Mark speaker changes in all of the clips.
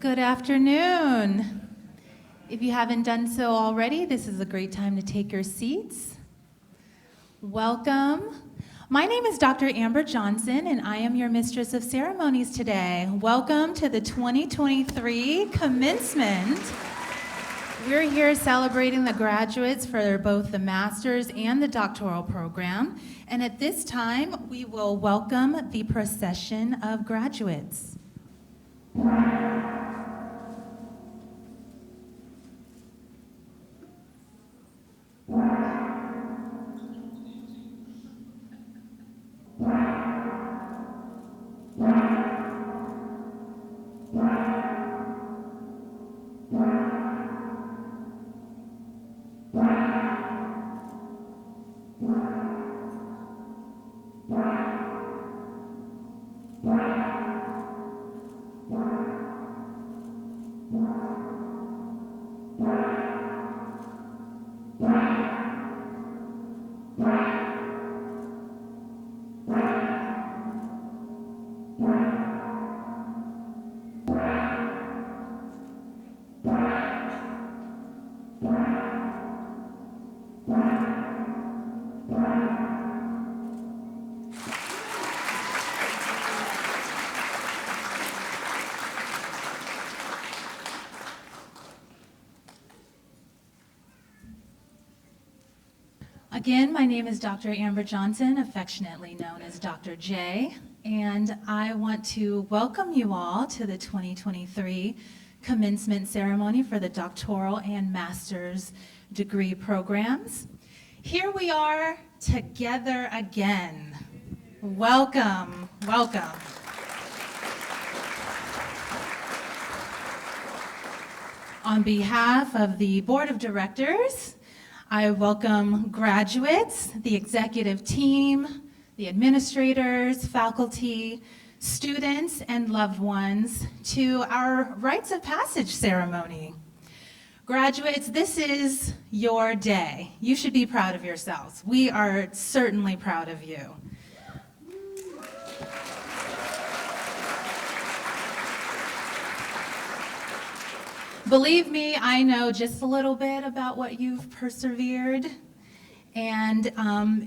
Speaker 1: Good afternoon. If you haven't done so already, this is a great time to take your seats. Welcome. My name is Dr. Amber Johnson, and I am your Mistress of Ceremonies today. Welcome to the 2023 Commencement. We're here celebrating the graduates for both the master's and the doctoral program. And at this time, we will welcome the procession of graduates. Again, my name is Dr. Amber Johnson, affectionately known as Dr. J, and I want to welcome you all to the 2023 commencement ceremony for the doctoral and master's degree programs. Here we are together again. Welcome, welcome. On behalf of the Board of Directors, I welcome graduates, the executive team, the administrators, faculty, students, and loved ones to our rites of passage ceremony. Graduates, this is your day. You should be proud of yourselves. We are certainly proud of you. Believe me, I know just a little bit about what you've persevered, and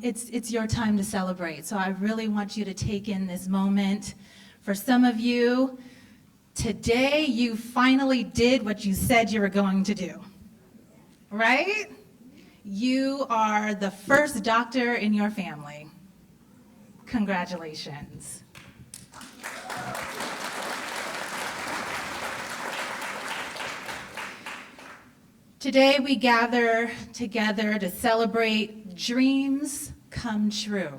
Speaker 1: it's your time to celebrate. So I really want you to take in this moment. For some of you, today you finally did what you said you were going to do, right? You are the first doctor in your family. Congratulations. Today we gather together to celebrate dreams come true.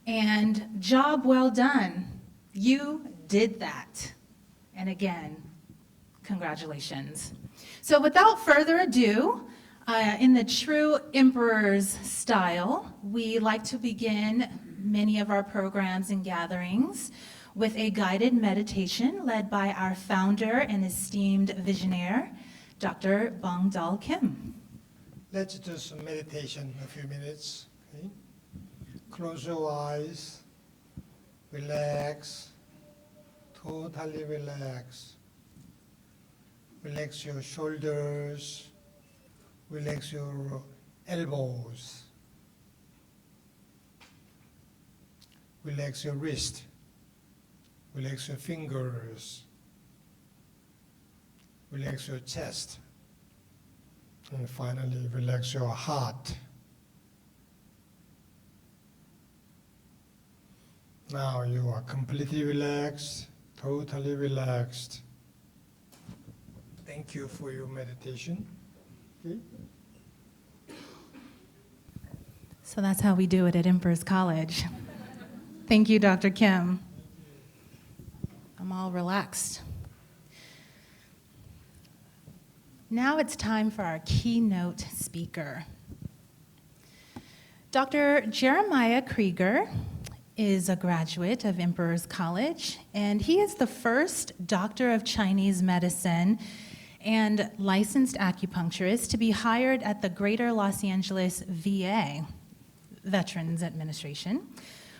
Speaker 1: And job well done. You did that. And again, congratulations. So without further ado, in the true emperor's style, we like to begin many of our programs and gatherings with a guided meditation led by our founder and esteemed visionary, Dr. Bong-Dal Kim.
Speaker 2: Let's do some meditation a few minutes. Okay? Close your eyes, relax, totally relax. Relax your shoulders, relax your elbows, relax your wrist, relax your fingers, relax your chest, and finally relax your heart. Now you are completely relaxed, totally relaxed. Thank you for your meditation. Okay.
Speaker 1: So that's how we do it at Emperor's College. Thank you, Dr. Kim. I'm all relaxed. Now it's time for our keynote speaker. Dr. Jeremiah Krieger is a graduate of Emperor's College, and he is the first doctor of Chinese medicine and licensed acupuncturist to be hired at the Greater Los Angeles VA, Veterans Administration,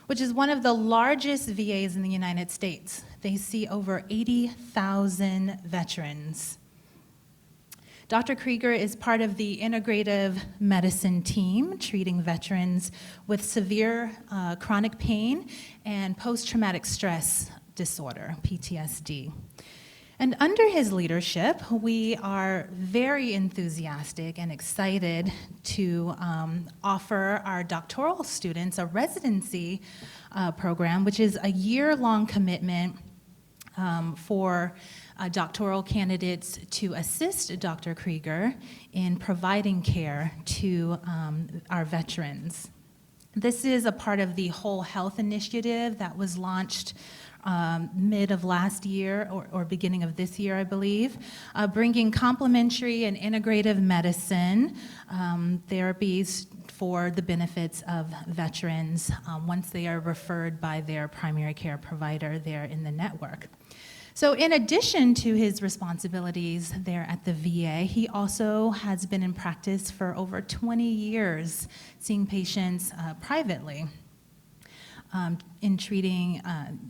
Speaker 1: which is one of the largest VAs in the United States. They see over 80,000 veterans. Dr. Krieger is part of the integrative medicine team treating veterans with severe chronic pain and post-traumatic stress disorder, PTSD. And under his leadership, we are very enthusiastic and excited to offer our doctoral students a residency program, which is a year-long commitment for doctoral candidates to assist Dr. Krieger in providing care to our veterans. This is a part of the Whole Health Initiative that was launched mid of last year or beginning of this year, I believe, bringing complementary and integrative medicine therapies for the benefits of veterans once they are referred by their primary care provider there in the network. So in addition to his responsibilities there at the VA, he also has been in practice for over 20 years, seeing patients privately. In treating,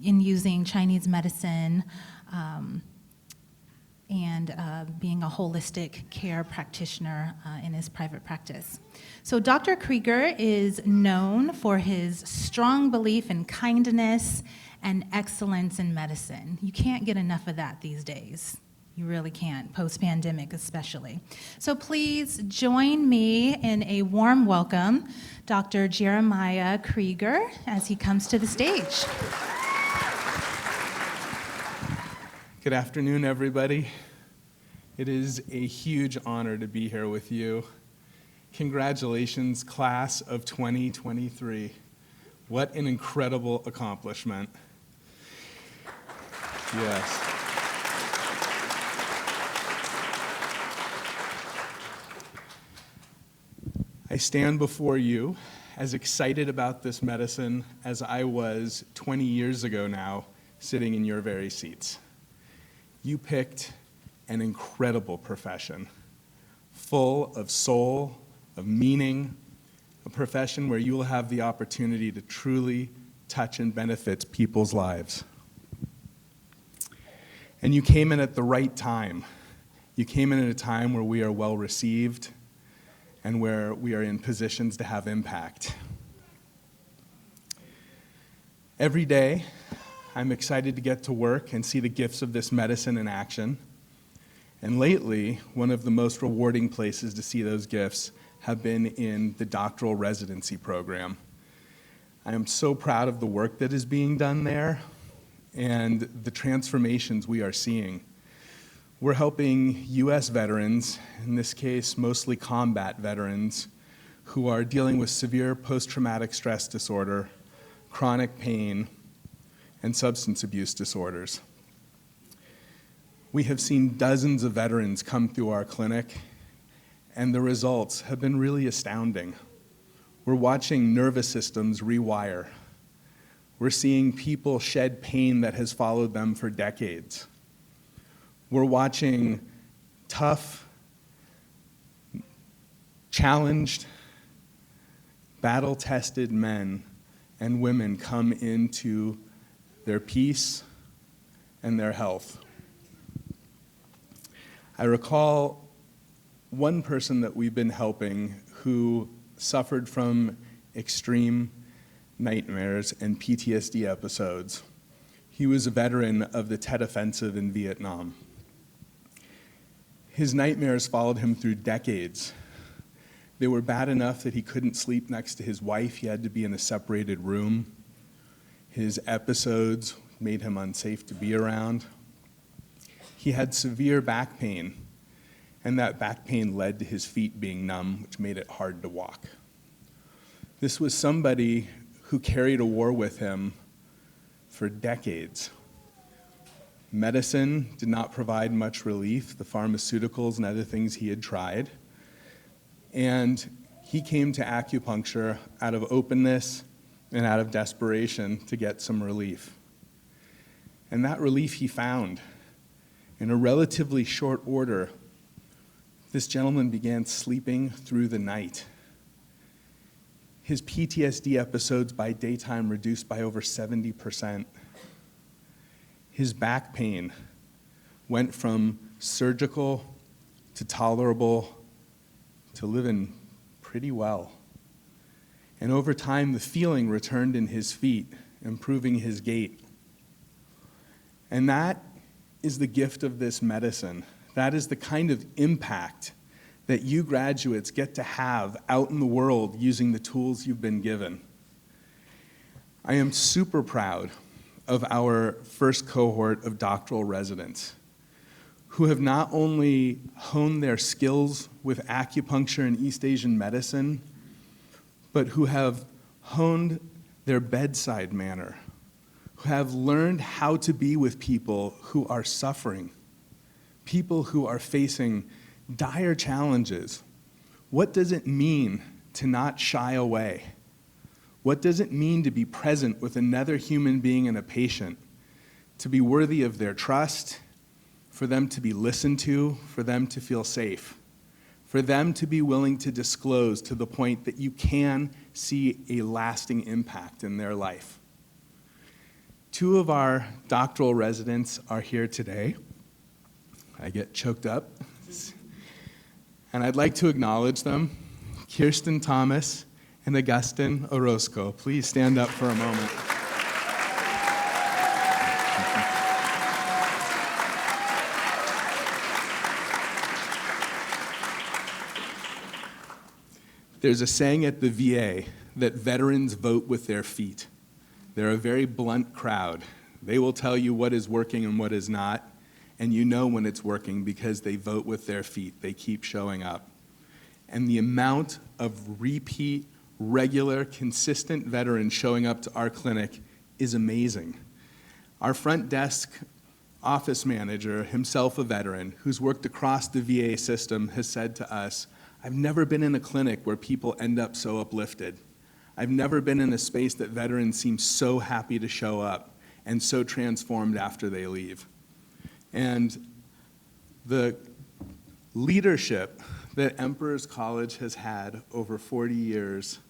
Speaker 1: in using Chinese medicine, and being a holistic care practitioner in his private practice. So Dr. Krieger is known for his strong belief in kindness and excellence in medicine. You can't get enough of that these days. You really can't, post-pandemic especially. So please join me in a warm welcome, Dr. Jeremiah Krieger, as he comes to the stage.
Speaker 3: Good afternoon, everybody. It is a huge honor to be here with you. Congratulations, class of 2023. What an incredible accomplishment. Yes. I stand before you as excited about this medicine as I was 20 years ago now, sitting in your very seats. You picked an incredible profession, full of soul, of meaning, a profession where you will have the opportunity to truly touch and benefit people's lives. And you came in at the right time. You came in at a time where we are well received and where we are in positions to have impact. Every day, I'm excited to get to work and see the gifts of this medicine in action. And lately, one of the most rewarding places to see those gifts have been in the doctoral residency program. I am so proud of the work that is being done there and the transformations we are seeing. We're helping U.S. veterans, in this case mostly combat veterans, who are dealing with severe post-traumatic stress disorder, chronic pain, and substance abuse disorders. We have seen dozens of veterans come through our clinic, and the results have been really astounding. We're watching nervous systems rewire. We're seeing people shed pain that has followed them for decades. We're watching tough, challenged, battle-tested men and women come into their peace and their health. I recall one person that we've been helping who suffered from extreme nightmares and PTSD episodes. He was a veteran of the Tet Offensive in Vietnam. His nightmares followed him through decades. They were bad enough that he couldn't sleep next to his wife. He had to be in a separated room. His episodes made him unsafe to be around. He had severe back pain, and that back pain led to his feet being numb, which made it hard to walk. This was somebody who carried a war with him for decades. Medicine did not provide much relief, the pharmaceuticals and other things he had tried. And he came to acupuncture out of openness and out of desperation to get some relief. And that relief he found. In a relatively short order, this gentleman began sleeping through the night. his PTSD episodes by daytime reduced by over 70%. His back pain went from surgical to tolerable to living pretty well. And over time, the feeling returned in his feet, improving his gait. And that is the gift of this medicine. That is the kind of impact that you graduates get to have out in the world using the tools you've been given. I am super proud of our first cohort of doctoral residents who have not only honed their skills with acupuncture and East Asian medicine, but who have honed their bedside manner, who have learned how to be with people who are suffering, people who are facing dire challenges. What does it mean to not shy away? What does it mean to be present with another human being and a patient, to be worthy of their trust, for them to be listened to, for them to feel safe, for them to be willing to disclose to the point that you can see a lasting impact in their life? Two of our doctoral residents are here today. I get choked up. And I'd like to acknowledge them, Kirsten Thomas and Augustin Orozco. Please stand up for a moment. There's a saying at the VA that veterans vote with their feet. They're a very blunt crowd. They will tell you what is working and what is not, and you know when it's working because they vote with their feet. They keep showing up. And the amount of repeat, regular, consistent veterans showing up to our clinic is amazing. Our front desk office manager, himself a veteran, who's worked across the VA system, has said to us, "I've never been in a clinic where people end up so uplifted. I've never been in a space that veterans seem so happy to show up and so transformed after they leave." And the leadership that Emperor's College has had over 40 years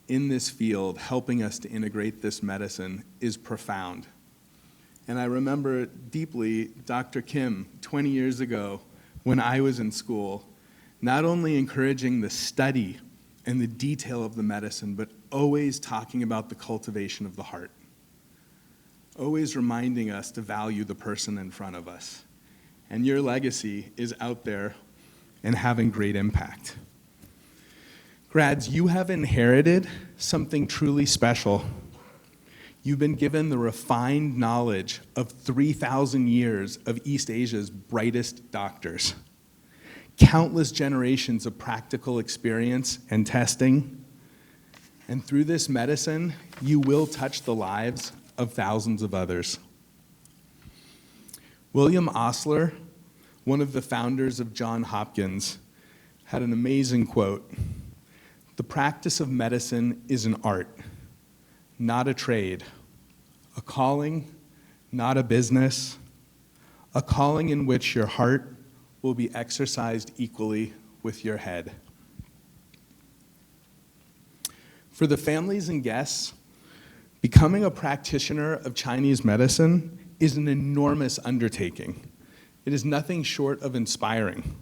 Speaker 3: in this field, helping us to integrate this medicine, is profound. And I remember deeply Dr. Kim, 20 years ago, when I was in school, not only encouraging the study and the detail of the medicine, but always talking about the cultivation of the heart. Always reminding us to value the person in front of us. And your legacy is out there and having great impact. Grads, you have inherited something truly special. You've been given the refined knowledge of 3,000 years of East Asia's brightest doctors, countless generations of practical experience and testing, and through this medicine, you will touch the lives of thousands of others. William Osler, one of the founders of Johns Hopkins, had an amazing quote: "The practice of medicine is an art, not a trade, a calling, not a business, a calling in which your heart will be exercised equally with your head." For the families and guests, becoming a practitioner of Chinese medicine is an enormous undertaking. It is nothing short of inspiring.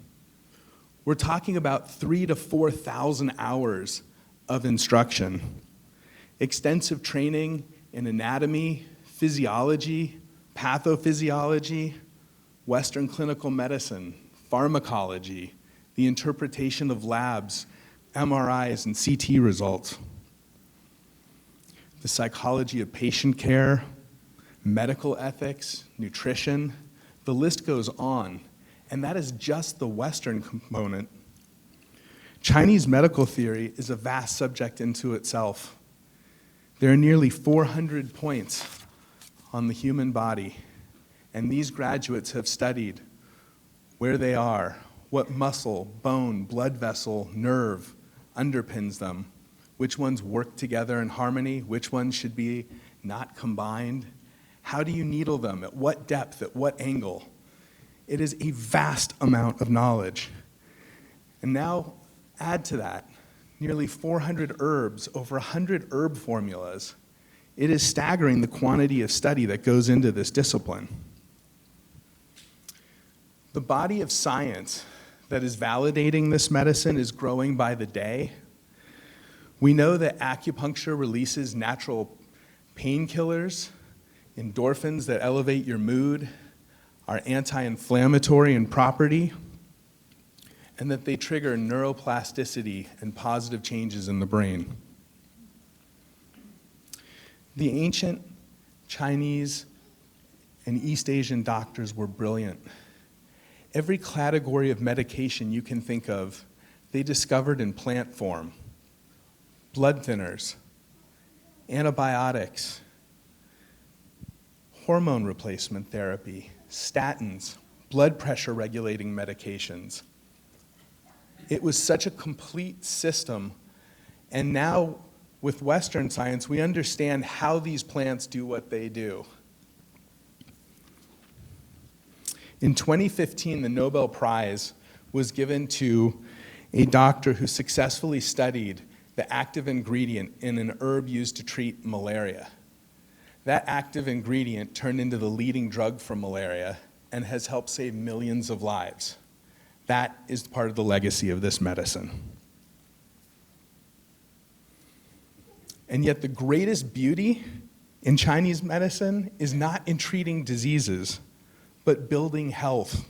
Speaker 3: We're talking about 3,000 to 4,000 hours of instruction, extensive training in anatomy, physiology, pathophysiology, Western clinical medicine, pharmacology, the interpretation of labs, MRIs, and CT results, the psychology of patient care, medical ethics, nutrition, the list goes on, and that is just the Western component. Chinese medical theory is a vast subject into itself. There are nearly 400 points on the human body, and these graduates have studied where they are, what muscle, bone, blood vessel, nerve underpins them, which ones work together in harmony, which ones should be not combined. How do you needle them? At what depth? At what angle? It is a vast amount of knowledge. And now add to that nearly 400 herbs, over 100 herb formulas. It is staggering the quantity of study that goes into this discipline. The body of science that is validating this medicine is growing by the day. We know that acupuncture releases natural painkillers, endorphins that elevate your mood, are anti-inflammatory in property, and that they trigger neuroplasticity and positive changes in the brain. The ancient Chinese and East Asian doctors were brilliant. Every category of medication you can think of, they discovered in plant form. Blood thinners, antibiotics, hormone replacement therapy, statins, blood pressure regulating medications. It was such a complete system, and now with Western science, we understand how these plants do what they do. In 2015, the Nobel Prize was given to a doctor who successfully studied the active ingredient in an herb used to treat malaria. That active ingredient turned into the leading drug for malaria and has helped save millions of lives. That is part of the legacy of this medicine. And yet the greatest beauty in Chinese medicine is not in treating diseases, but building health.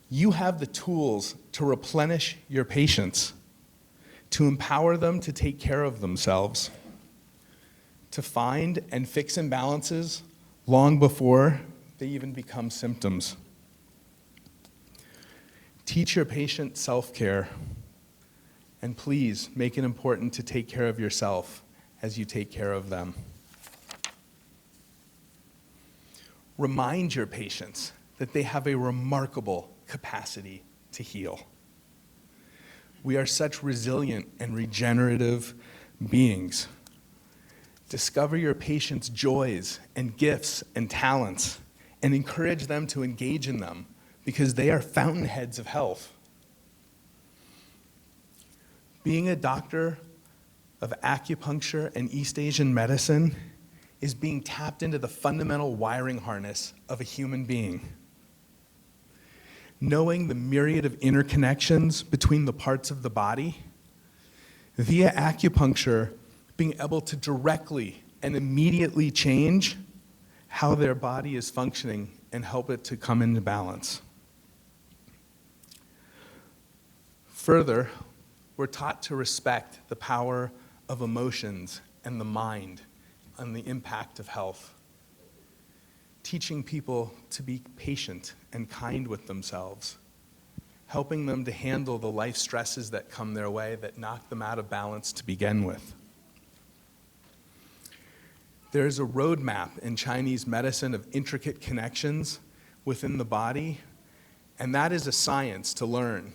Speaker 3: You have the tools to replenish your patients, to empower them to take care of themselves, to find and fix imbalances long before they even become symptoms. Teach your patient self-care, and please make it important to take care of yourself as you take care of them. Remind your patients that they have a remarkable capacity to heal. We are such resilient and regenerative beings. Discover your patients' joys and gifts and talents and encourage them to engage in them because they are fountainheads of health. Being a doctor of acupuncture and East Asian medicine is being tapped into the fundamental wiring harness of a human being. Knowing the myriad of interconnections between the parts of the body, via acupuncture, being able to directly and immediately change how their body is functioning and help it to come into balance. Further, we're taught to respect the power of emotions and the mind on the impact of health. Teaching people to be patient and kind with themselves, helping them to handle the life stresses that come their way that knock them out of balance to begin with. There is a roadmap in Chinese medicine of intricate connections within the body, and that is a science to learn.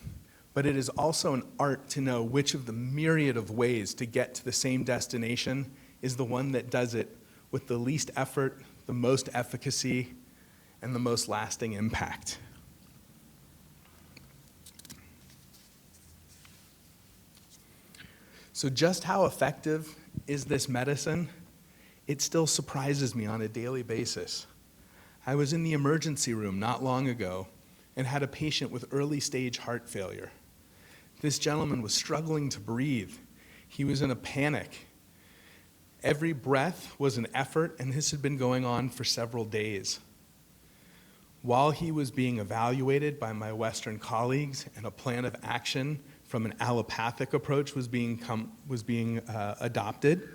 Speaker 3: But it is also an art to know which of the myriad of ways to get to the same destination is the one that does it with the least effort, the most efficacy, and the most lasting impact. So just how effective is this medicine? It still surprises me on a daily basis. I was in the emergency room not long ago and had a patient with early stage heart failure. This gentleman was struggling to breathe. He was in a panic. Every breath was an effort, and this had been going on for several days. While he was being evaluated by my Western colleagues and a plan of action from an allopathic approach was being adopted,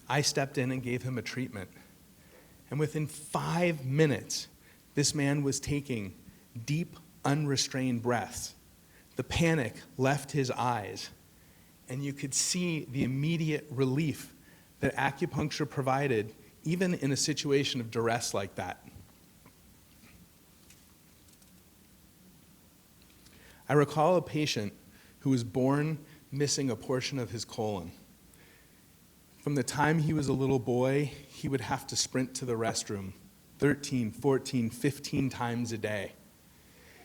Speaker 3: I stepped in and gave him a treatment. And within 5 minutes, this man was taking deep, unrestrained breaths. The panic left his eyes, and you could see the immediate relief that acupuncture provided, even in a situation of duress like that. I recall a patient who was born missing a portion of his colon. From the time he was a little boy, he would have to sprint to the restroom 13, 14, 15 times a day.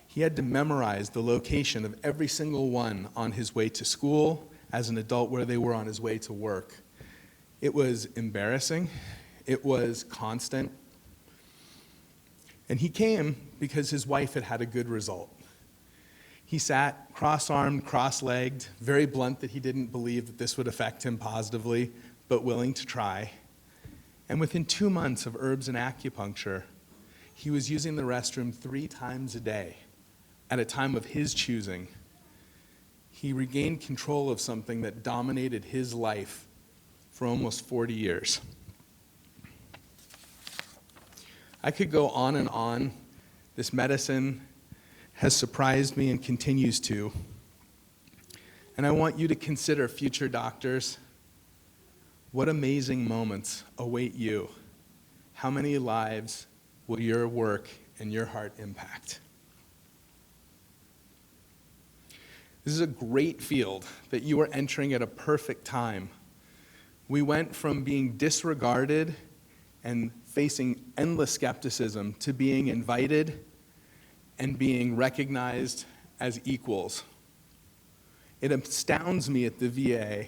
Speaker 3: He had to memorize the location of every single one on his way to school as an adult where they were on his way to work. It was embarrassing. It was constant. And he came because his wife had had a good result. He sat cross-armed, cross-legged, very blunt that he didn't believe that this would affect him positively, but willing to try. And within 2 months of herbs and acupuncture, he was using the restroom 3 times a day at a time of his choosing. He regained control of something that dominated his life for almost 40 years. I could go on and on. This medicine has surprised me and continues to. And I want you to consider, future doctors, what amazing moments await you. How many lives will your work and your heart impact? This is a great field that you are entering at a perfect time. We went from being disregarded and facing endless skepticism to being invited and being recognized as equals. It astounds me at the VA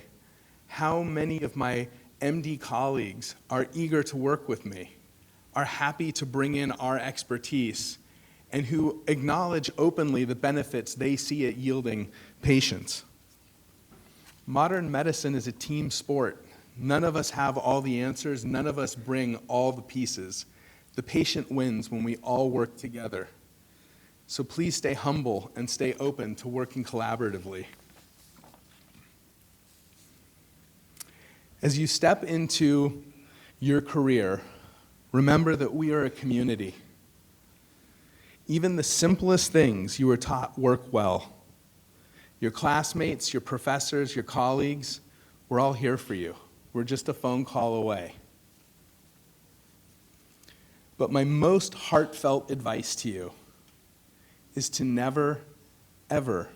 Speaker 3: how many of my MD colleagues are eager to work with me, are happy to bring in our expertise, and who acknowledge openly the benefits they see it yielding patients. Modern medicine is a team sport. None of us have all the answers. None of us bring all the pieces. The patient wins when we all work together. So please stay humble and stay open to working collaboratively. As you step into your career, remember that we are a community. Even the simplest things you were taught work well. Your classmates, your professors, your colleagues, we're all here for you. We're just a phone call away. But my most heartfelt advice to you is to never, ever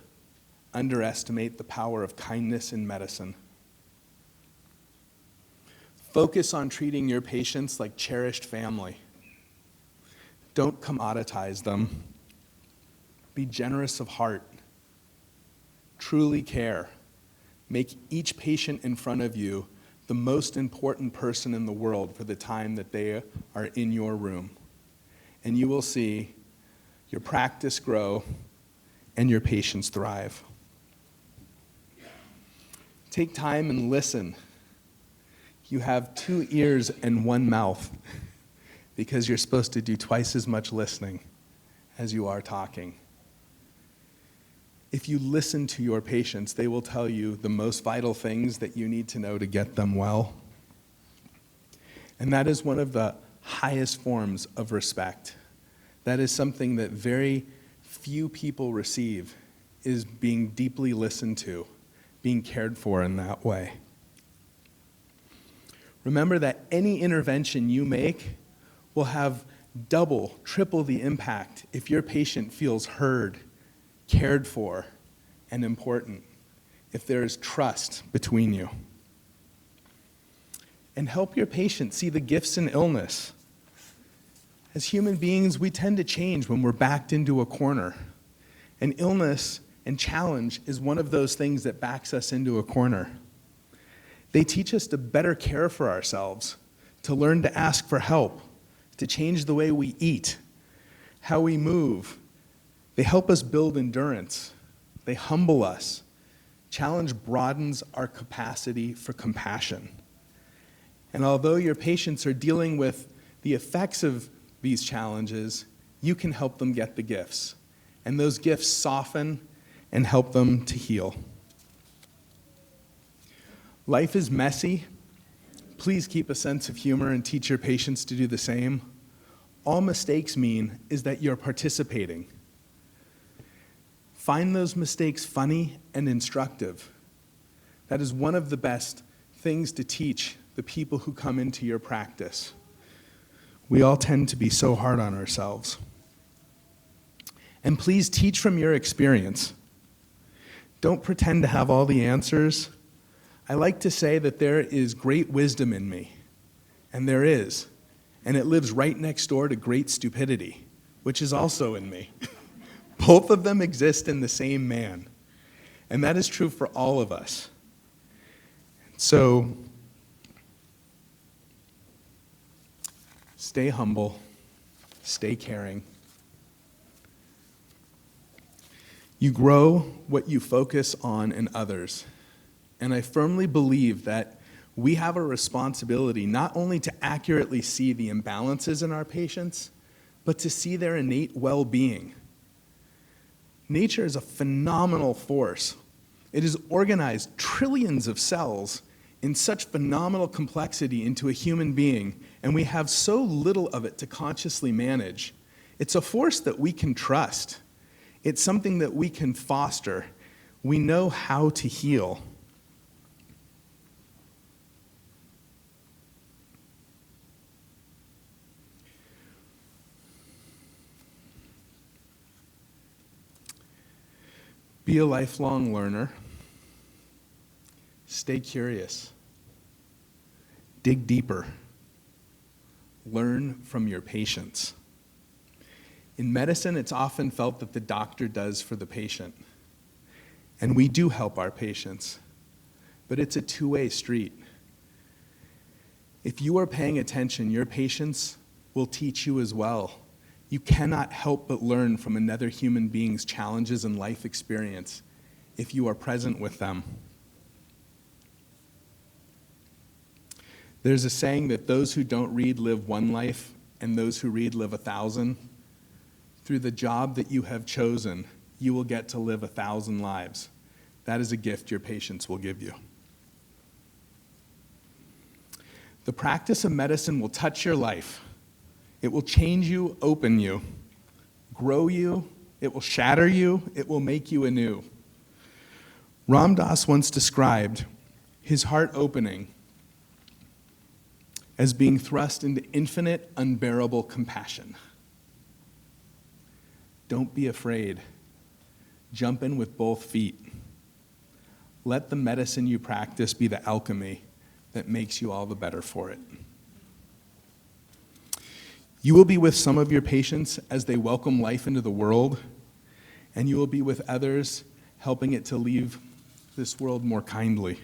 Speaker 3: underestimate the power of kindness in medicine. Focus on treating your patients like cherished family. Don't commoditize them. Be generous of heart. Truly care. Make each patient in front of you the most important person in the world for the time that they are in your room. And you will see your practice grow and your patients thrive. Take time and listen. You have 2 ears and 1 mouth because you're supposed to do twice as much listening as you are talking. If you listen to your patients, they will tell you the most vital things that you need to know to get them well. And that is one of the highest forms of respect. That is something that very few people receive, is being deeply listened to, being cared for in that way. Remember that any intervention you make will have double, triple the impact if your patient feels heard, cared for, and important, if there is trust between you. And help your patient see the gifts in illness. As human beings, we tend to change when we're backed into a corner. And illness and challenge is one of those things that backs us into a corner. They teach us to better care for ourselves, to learn to ask for help, to change the way we eat, how we move. They help us build endurance. They humble us. Challenge broadens our capacity for compassion. And although your patients are dealing with the effects of these challenges, you can help them get the gifts. And those gifts soften and help them to heal. Life is messy. Please keep a sense of humor and teach your patients to do the same. All mistakes mean is that you're participating. Find those mistakes funny and instructive. That is one of the best things to teach the people who come into your practice. We all tend to be so hard on ourselves. And please teach from your experience. Don't pretend to have all the answers. I like to say that there is great wisdom in me, and there is, and it lives right next door to great stupidity, which is also in me. Both of them exist in the same man, and that is true for all of us. So, stay humble, stay caring. You grow what you focus on in others. And I firmly believe that we have a responsibility not only to accurately see the imbalances in our patients, but to see their innate well-being. Nature is a phenomenal force. It has organized trillions of cells in such phenomenal complexity into a human being, and we have so little of it to consciously manage. It's a force that we can trust. It's something that we can foster. We know how to heal. Be a lifelong learner. Stay curious. Dig deeper. Learn from your patients. In medicine, it's often felt that the doctor does for the patient. And we do help our patients, but it's a two-way street. If you are paying attention, your patients will teach you as well. You cannot help but learn from another human being's challenges and life experience if you are present with them. There's a saying that those who don't read live one life, and those who read live 1,000. Through the job that you have chosen, you will get to live 1,000 lives. That is a gift your patients will give you. The practice of medicine will touch your life. It will change you, open you, grow you, it will shatter you, it will make you anew. Ram Dass once described his heart opening as being thrust into infinite, unbearable compassion. Don't be afraid. Jump in with both feet. Let the medicine you practice be the alchemy that makes you all the better for it. You will be with some of your patients as they welcome life into the world, and you will be with others helping it to leave this world more kindly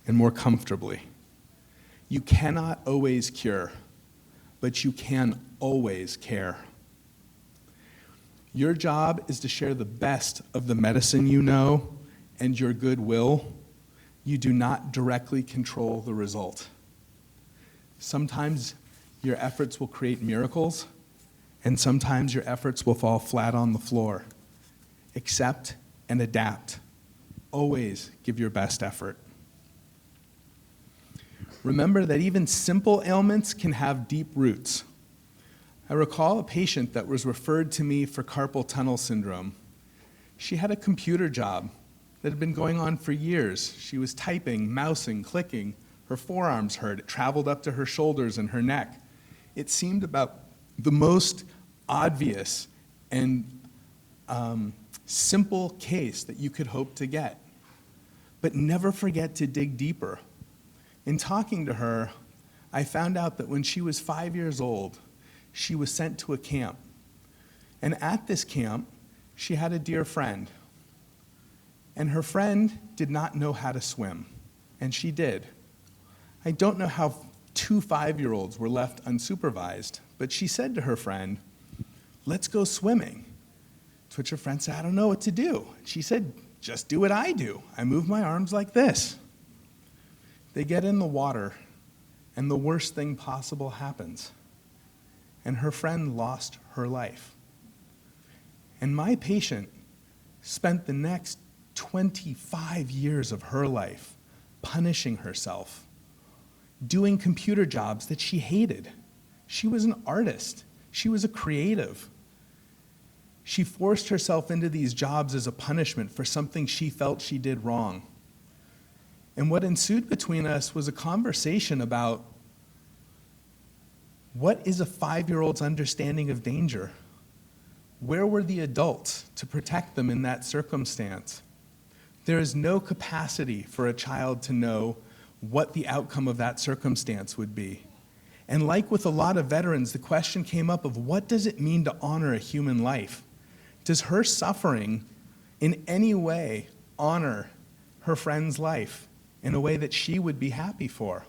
Speaker 3: and more comfortably. You cannot always cure, but you can always care. Your job is to share the best of the medicine you know and your goodwill. You do not directly control the result. Sometimes your efforts will create miracles, and sometimes your efforts will fall flat on the floor. Accept and adapt. Always give your best effort. Remember that even simple ailments can have deep roots. I recall a patient that was referred to me for carpal tunnel syndrome. She had a computer job that had been going on for years. She was typing, mousing, clicking. Her forearms hurt. It traveled up to her shoulders and her neck. It seemed about the most obvious and simple case that you could hope to get. But never forget to dig deeper. In talking to her, I found out that when she was 5 years old, she was sent to a camp. And at this camp, she had a dear friend. And her friend did not know how to swim, and she did. I don't know how 2 5-year-olds were left unsupervised, but she said to her friend, "Let's go swimming." To which her friend said, "I don't know what to do." She said, "Just do what I do. I move my arms like this." They get in the water, and the worst thing possible happens. And her friend lost her life. And my patient spent the next 25 years of her life punishing herself, doing computer jobs that she hated. She was an artist. She was a creative. She forced herself into these jobs as a punishment for something she felt she did wrong. And what ensued between us was a conversation about what is a 5-year-old's understanding of danger? Where were the adults to protect them in that circumstance? There is no capacity for a child to know what the outcome of that circumstance would be. And like with a lot of veterans, the question came up of what does it mean to honor a human life? Does her suffering in any way honor her friend's life? in a way that she would be happy for.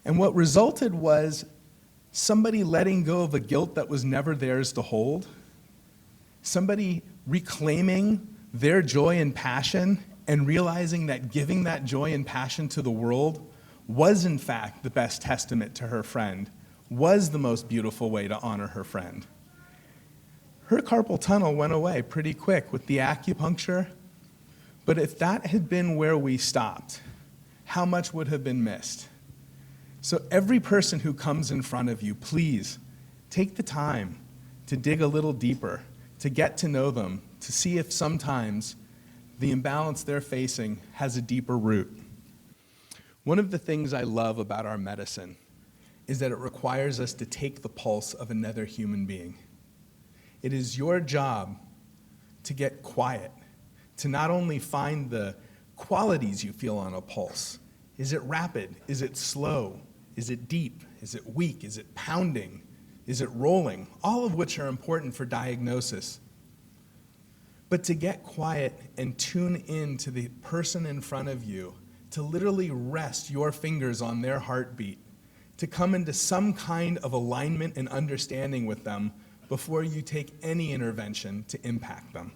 Speaker 3: And what resulted was somebody letting go of a guilt that was never theirs to hold, somebody reclaiming their joy and passion and realizing that giving that joy and passion to the world was in fact the best testament to her friend, was the most beautiful way to honor her friend. Her carpal tunnel went away pretty quick with the acupuncture, but if that had been where we stopped, how much would have been missed? So every person who comes in front of you, please take the time to dig a little deeper, to get to know them, to see if sometimes the imbalance they're facing has a deeper root. One of the things I love about our medicine is that it requires us to take the pulse of another human being. It is your job to get quiet, to not only find the qualities you feel on a pulse. Is it rapid? Is it slow? Is it deep? Is it weak? Is it pounding? Is it rolling? All of which are important for diagnosis. But to get quiet and tune in to the person in front of you, to literally rest your fingers on their heartbeat, to come into some kind of alignment and understanding with them before you take any intervention to impact them.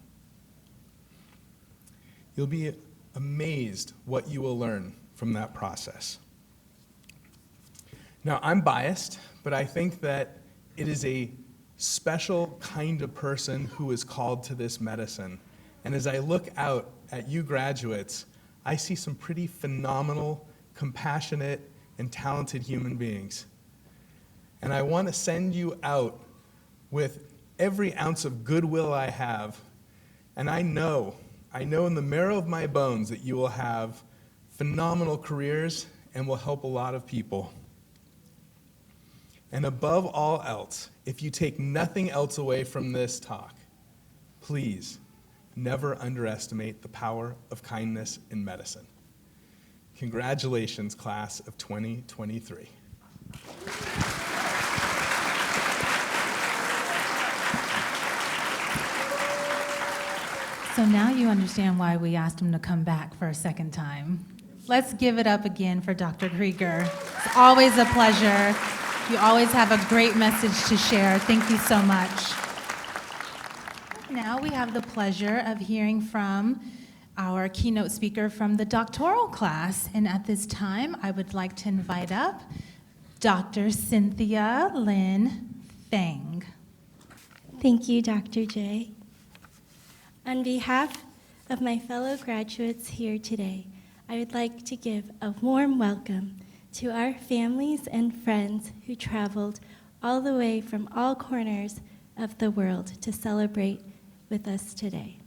Speaker 3: You'll be amazed what you will learn from that process. Now, I'm biased, but I think that it is a special kind of person who is called to this medicine. And as I look out at you graduates, I see some pretty phenomenal, compassionate, and talented human beings. And I want to send you out with every ounce of goodwill I have. And I know in the marrow of my bones that you will have phenomenal careers and will help a lot of people. And above all else, if you take nothing else away from this talk, please never underestimate the power of kindness in medicine. Congratulations, class of 2023.
Speaker 1: So now you understand why we asked him to come back for a second time. Let's give it up again for Dr. Krieger. It's always a pleasure. You always have a great message to share. Thank you so much. Now we have the pleasure of hearing from our keynote speaker from the doctoral class. And at this time, I would like to invite up Dr. Cynthia Lynn Feng.
Speaker 4: Thank you, Dr. J. On behalf of my fellow graduates here today, I would like to give a warm welcome to our families and friends who traveled all the way from all corners of the world to celebrate with us today.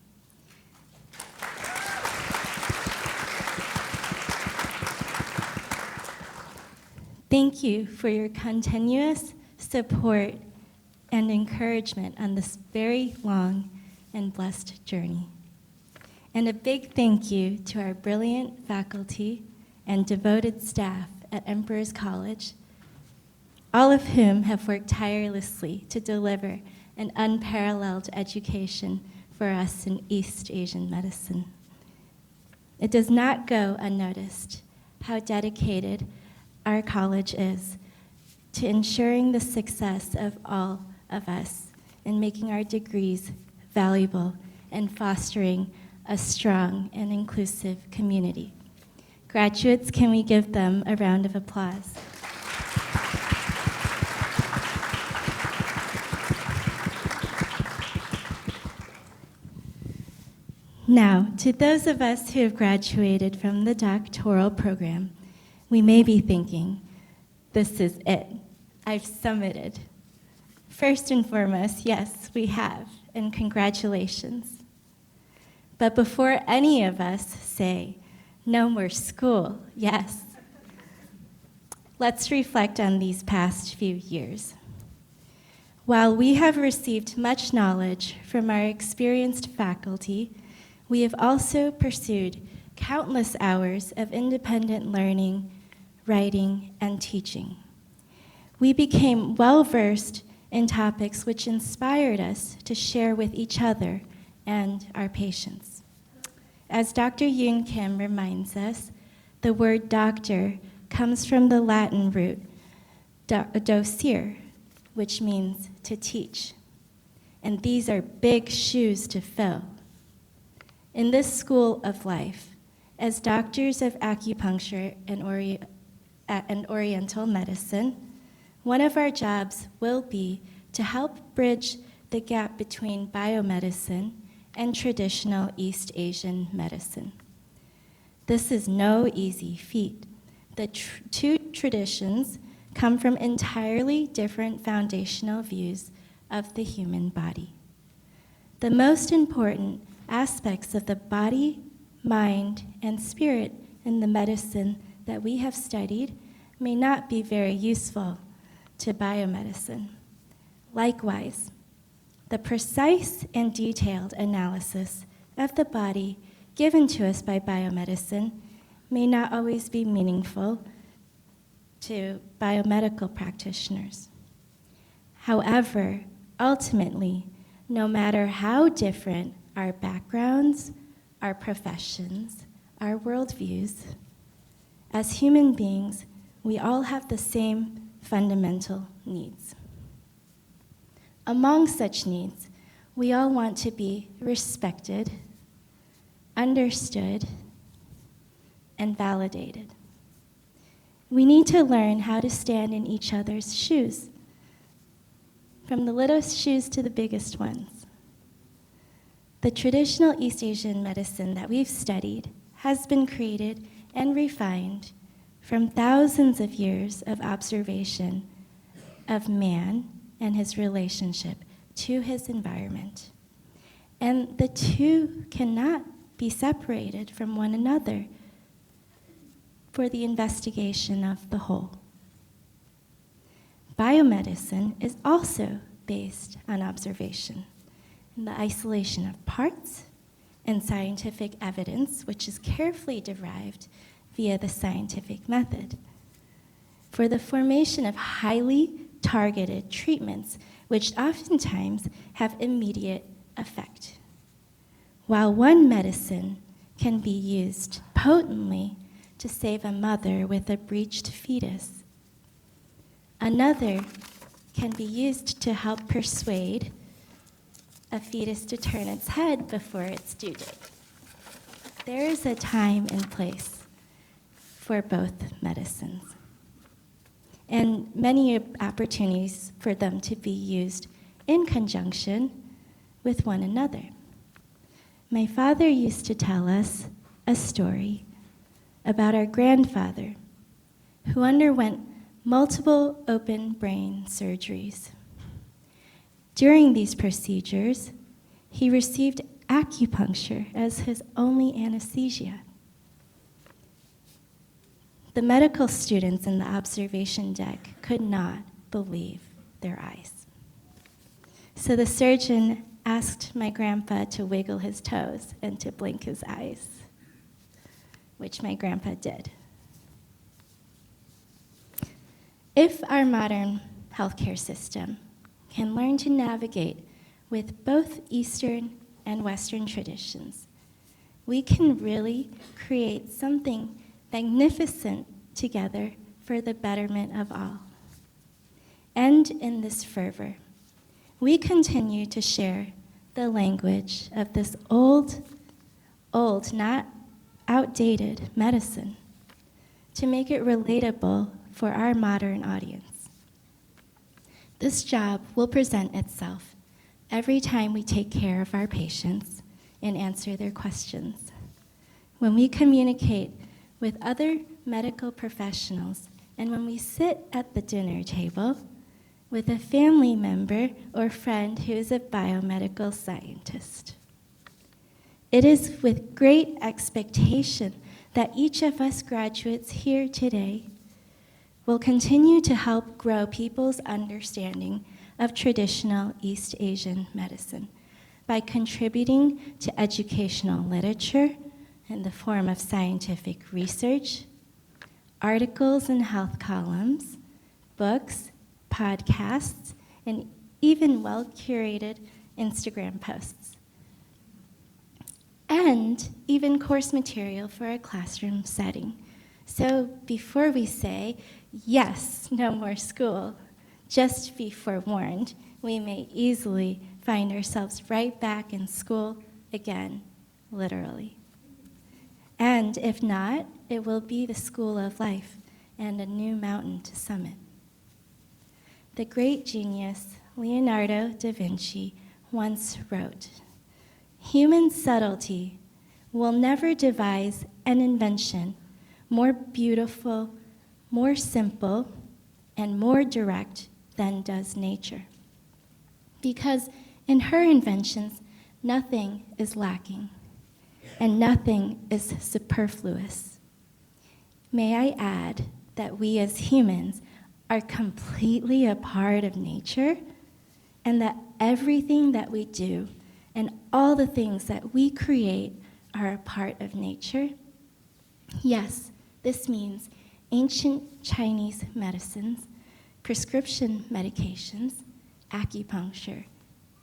Speaker 4: Thank you for your continuous support and encouragement on this very long and blessed journey. And a big thank you to our brilliant faculty and devoted staff at Emperor's College, all of whom have worked tirelessly to deliver an unparalleled education for us in East Asian medicine. It does not go unnoticed how dedicated our college is to ensuring the success of all of us in making our degrees valuable and fostering a strong and inclusive community. Graduates, can we give them a round of applause? Now, to those of us who have graduated from the doctoral program, we may be thinking, this is it. I've summited. First and foremost, yes, we have, and congratulations. But before any of us say, no more school, yes, let's reflect on these past few years. While we have received much knowledge from our experienced faculty, we have also pursued countless hours of independent learning, writing, and teaching. We became well-versed in topics which inspired us to share with each other and our patients. As Dr. Yoon Kim reminds us, the word doctor comes from the Latin root docere, which means to teach. And these are big shoes to fill. In this school of life, as doctors of acupuncture and oriental medicine, one of our jobs will be to help bridge the gap between biomedicine and traditional East Asian medicine. This is no easy feat. The two traditions come from entirely different foundational views of the human body. The most important aspects of the body, mind, and spirit in the medicine that we have studied may not be very useful to biomedicine. Likewise, the precise and detailed analysis of the body given to us by biomedicine may not always be meaningful to biomedical practitioners. However, ultimately, no matter how different our backgrounds, our professions, our worldviews, as human beings, we all have the same fundamental needs. Among such needs, we all want to be respected, understood, and validated. We need to learn how to stand in each other's shoes, from the littlest shoes to the biggest ones. The traditional East Asian medicine that we've studied has been created and refined from thousands of years of observation of man and his relationship to his environment. And the two cannot be separated from one another for the investigation of the whole. Biomedicine is also based on observation and the isolation of parts and scientific evidence, which is carefully derived via the scientific method, for the formation of highly targeted treatments, which oftentimes have immediate effect. While one medicine can be used potently to save a mother with a breached fetus, another can be used to help persuade a fetus to turn its head before its due date. There is a time and place for both medicines, and many opportunities for them to be used in conjunction with one another. My father used to tell us a story about our grandfather who underwent multiple open brain surgeries. During these procedures, he received acupuncture as his only anesthesia. The medical students in the observation deck could not believe their eyes. So the surgeon asked my grandpa to wiggle his toes and to blink his eyes, which my grandpa did. If our modern healthcare system can learn to navigate with both Eastern and Western traditions, we can really create something magnificent together for the betterment of all. And in this fervor, we continue to share the language of this old, not outdated medicine to make it relatable for our modern audience. This job will present itself every time we take care of our patients and answer their questions. When we communicate with other medical professionals, and when we sit at the dinner table with a family member or friend who is a biomedical scientist. It is with great expectation that each of us graduates here today will continue to help grow people's understanding of traditional East Asian medicine by contributing to educational literature in the form of scientific research, articles and health columns, books, podcasts, and even well-curated Instagram posts. and even course material for a classroom setting. So before we say, yes, no more school, just be forewarned, we may easily find ourselves right back in school again, literally. And if not, it will be the school of life and a new mountain to summit. The great genius Leonardo da Vinci once wrote, "Human subtlety will never devise an invention more beautiful, more simple, and more direct than does nature. Because in her inventions, nothing is lacking, and nothing is superfluous." May I add that we as humans are completely a part of nature, and that everything that we do and all the things that we create are a part of nature? Yes, this means ancient Chinese medicines, prescription medications, acupuncture,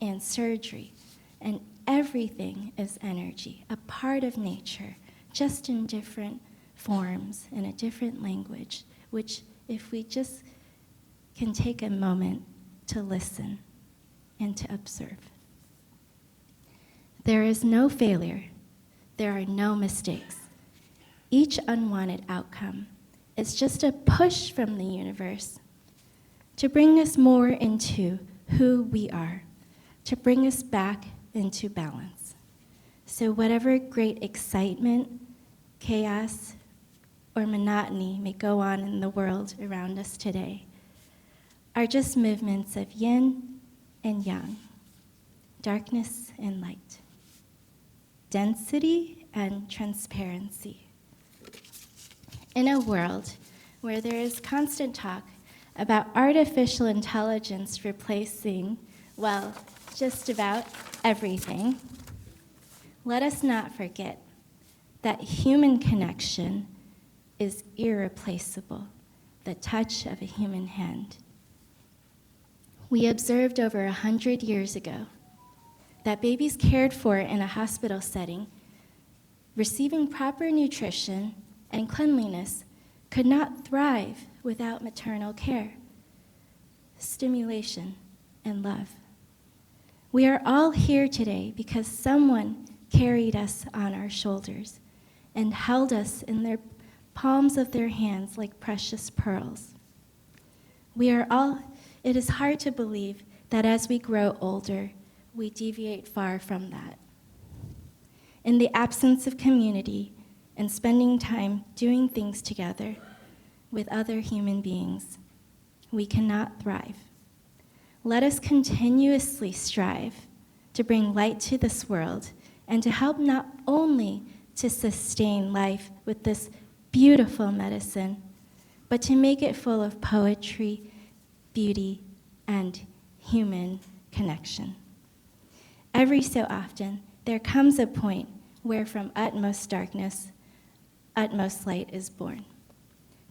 Speaker 4: and surgery, and everything is energy, a part of nature, just in different forms, in a different language, which if we just can take a moment to listen and to observe. There is no failure. There are no mistakes. Each unwanted outcome is just a push from the universe to bring us more into who we are, to bring us back into balance. So whatever great excitement, chaos, or monotony may go on in the world around us today are just movements of yin and yang, darkness and light, density and transparency. In a world where there is constant talk about artificial intelligence replacing, well, just about everything, let us not forget that human connection is irreplaceable, the touch of a human hand. We observed over 100 years ago that babies cared for in a hospital setting, receiving proper nutrition and cleanliness, could not thrive without maternal care, stimulation, and love. We are all here today because someone carried us on our shoulders and held us in their palms of their hands like precious pearls. It is hard to believe that as we grow older, we deviate far from that. In the absence of community and spending time doing things together with other human beings, we cannot thrive. Let us continuously strive to bring light to this world and to help not only to sustain life with this beautiful medicine, but to make it full of poetry, beauty, and human connection. Every so often, there comes a point where from utmost darkness, utmost light is born,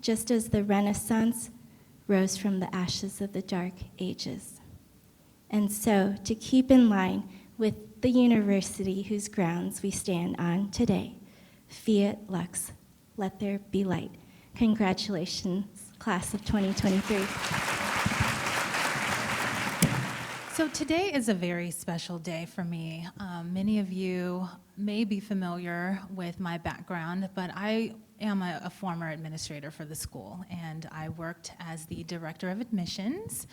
Speaker 4: just as the Renaissance rose from the ashes of the Dark Ages. And so, to keep in line with the university whose grounds we stand on today, Fiat Lux, let there be light. Congratulations, class of 2023.
Speaker 1: So today is a very special day for me. Many of you may be familiar with my background, but I am a former administrator for the school, and I worked as the director of admissions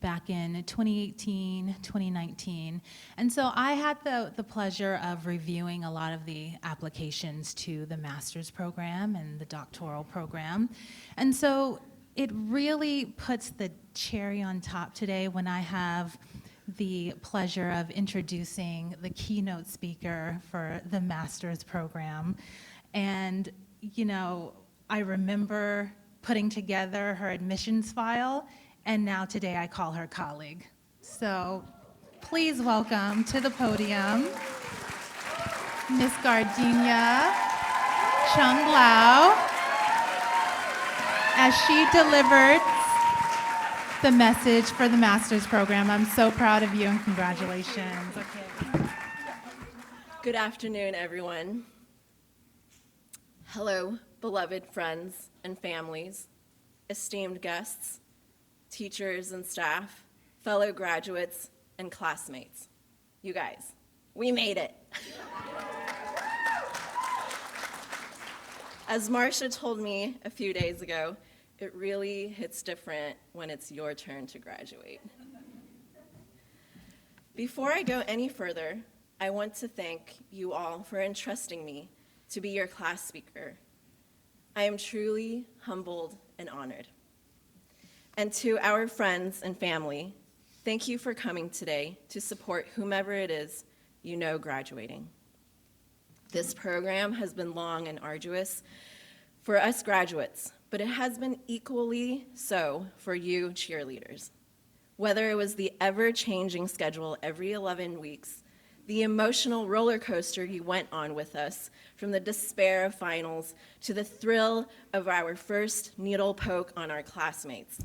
Speaker 1: back in 2018, 2019. And so I had the pleasure of reviewing a lot of the applications to the master's program and the doctoral program. And so it really puts the cherry on top today when I have the pleasure of introducing the keynote speaker for the master's program. And, you know, I remember putting together her admissions file, and now today I call her colleague. So please welcome to the podium Miss Gardenia Chung Lau, as she delivered the message for the master's program. I'm so proud of you and congratulations. Okay.
Speaker 5: Good afternoon, everyone. Hello, beloved friends and families, esteemed guests, teachers and staff, fellow graduates, and classmates. You guys, we made it. As Marcia told me a few days ago, it really hits different when it's your turn to graduate. Before I go any further, I want to thank you all for entrusting me to be your class speaker. I am truly humbled and honored. And to our friends and family, thank you for coming today to support whomever it is you know graduating. This program has been long and arduous for us graduates, but it has been equally so for you cheerleaders. Whether it was the ever-changing schedule every 11 weeks, the emotional roller coaster you went on with us, from the despair of finals to the thrill of our first needle poke on our classmates,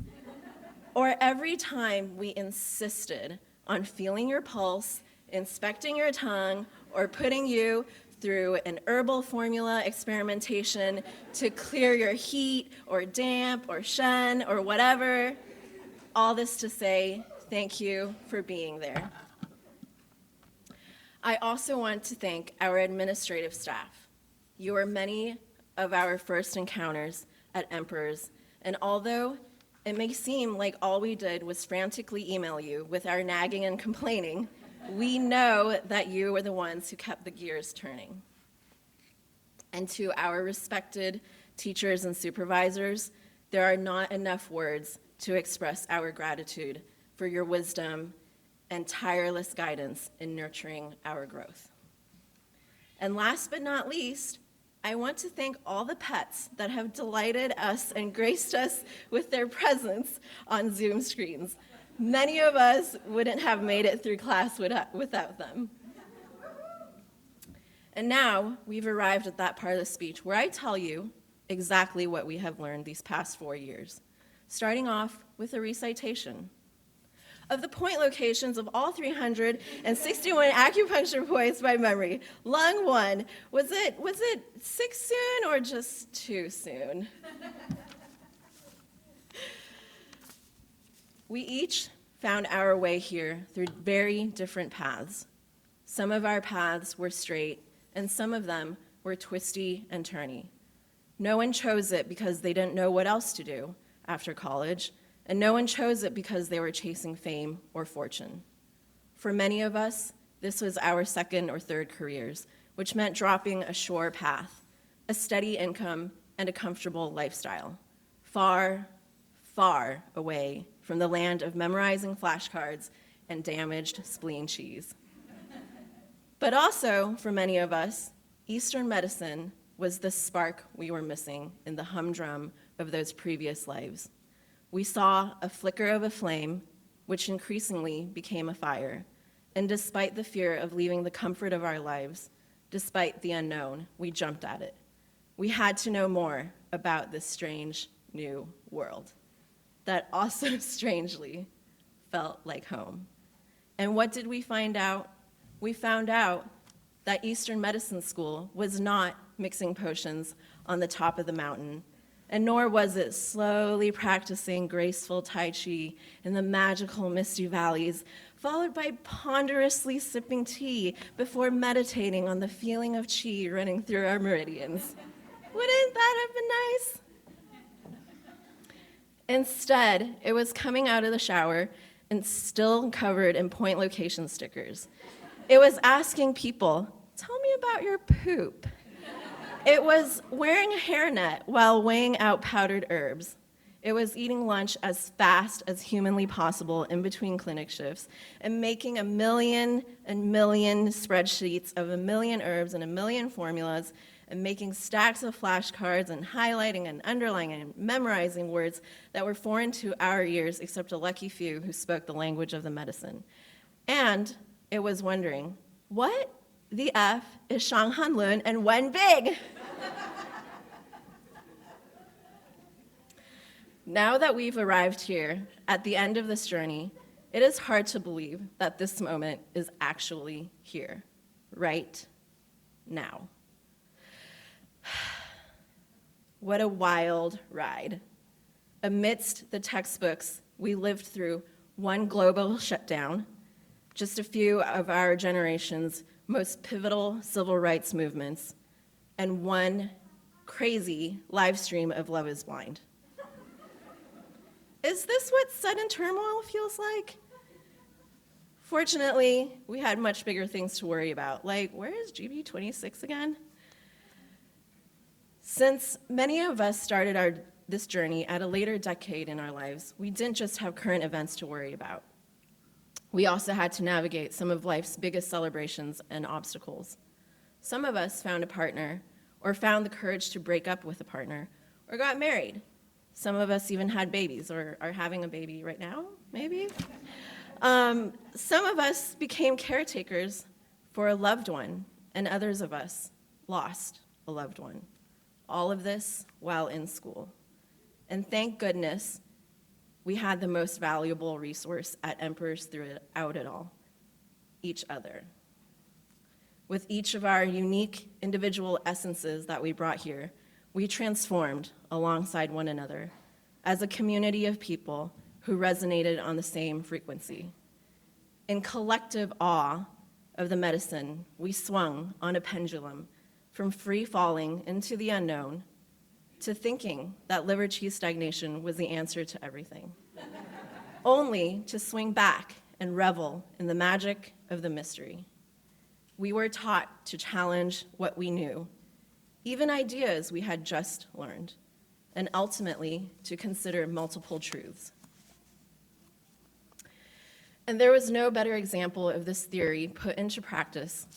Speaker 5: or every time we insisted on feeling your pulse, inspecting your tongue, or putting you through an herbal formula experimentation to clear your heat or damp or shun or whatever. All this to say, thank you for being there. I also want to thank our administrative staff. You were many of our first encounters at Emperor's, and although it may seem like all we did was frantically email you with our nagging and complaining, we know that you were the ones who kept the gears turning. And to our respected teachers and supervisors, there are not enough words to express our gratitude for your wisdom and tireless guidance in nurturing our growth. And last but not least, I want to thank all the pets that have delighted us and graced us with their presence on Zoom screens. Many of us wouldn't have made it through class without them. And now we've arrived at that part of the speech where I tell you exactly what we have learned these past 4 years, starting off with a recitation. Of the point locations of all 361 acupuncture points by memory, lung 1, was it 6 soon or just too soon? We each found our way here through very different paths. Some of our paths were straight, and some of them were twisty and turny. No one chose it because they didn't know what else to do after college, and no one chose it because they were chasing fame or fortune. For many of us, this was our second or third careers, which meant dropping a sure path, a steady income, and a comfortable lifestyle, far, far away from the land of memorizing flashcards and damaged spleen cheese. But also, for many of us, Eastern medicine was the spark we were missing in the humdrum of those previous lives. We saw a flicker of a flame, which increasingly became a fire, and despite the fear of leaving the comfort of our lives, despite the unknown, we jumped at it. We had to know more about this strange new world that also strangely felt like home. And what did we find out? We found out that Eastern Medicine School was not mixing potions on the top of the mountain, and nor was it slowly practicing graceful Tai Chi in the magical misty valleys, followed by ponderously sipping tea before meditating on the feeling of chi running through our meridians. Wouldn't that have been nice? Instead, it was coming out of the shower and still covered in point location stickers. It was asking people, "Tell me about your poop." It was wearing a hairnet while weighing out powdered herbs. It was eating lunch as fast as humanly possible in between clinic shifts and making a million spreadsheets of a million herbs and a million formulas and making stacks of flashcards and highlighting and underlining and memorizing words that were foreign to our ears except a lucky few who spoke the language of the medicine. And it was wondering, what the F is Shang Han Lun and Wen Big? Now that we've arrived here at the end of this journey, it is hard to believe that this moment is actually here, right now. What a wild ride. Amidst the textbooks, we lived through one global shutdown, just a few of our generation's most pivotal civil rights movements, and one crazy live stream of Love is Blind. Is this what sudden turmoil feels like? Fortunately, we had much bigger things to worry about, like, where is GB 26 again? Since many of us started this journey at a later decade in our lives, we didn't just have current events to worry about. We also had to navigate some of life's biggest celebrations and obstacles. Some of us found a partner, or found the courage to break up with a partner, or got married. Some of us even had babies, or are having a baby right now, maybe? Some of us became caretakers for a loved one, and others of us lost a loved one. All of this while in school. And thank goodness we had the most valuable resource at Emperors throughout it all, each other. With each of our unique individual essences that we brought here, we transformed alongside one another as a community of people who resonated on the same frequency. In collective awe of the medicine, we swung on a pendulum from free falling into the unknown to thinking that liver cheese stagnation was the answer to everything, only to swing back and revel in the magic of the mystery. We were taught to challenge what we knew, even ideas we had just learned, and ultimately to consider multiple truths. And there was no better example of this theory put into practice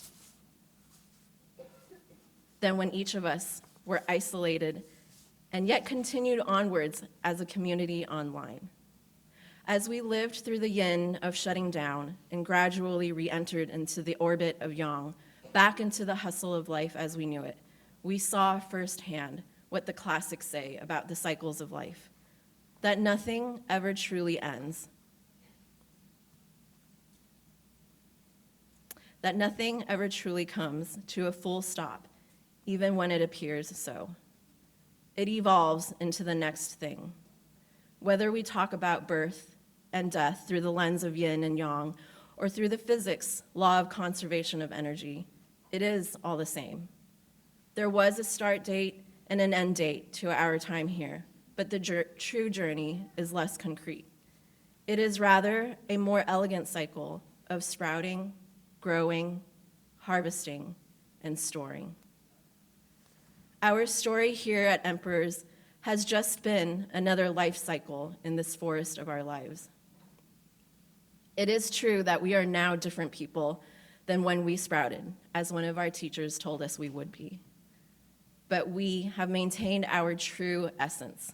Speaker 5: than when each of us were isolated and yet continued onwards as a community online. As we lived through the yin of shutting down and gradually re-entered into the orbit of yang, back into the hustle of life as we knew it, we saw firsthand what the classics say about the cycles of life, that nothing ever truly ends, that nothing ever truly comes to a full stop, even when it appears so. It evolves into the next thing. Whether we talk about birth and death through the lens of yin and yang, or through the physics law of conservation of energy, it is all the same. There was a start date and an end date to our time here, but the true journey is less concrete. It is rather a more elegant cycle of sprouting, growing, harvesting, and storing. Our story here at Emperors has just been another life cycle in this forest of our lives. It is true that we are now different people than when we sprouted, as one of our teachers told us we would be. But we have maintained our true essence.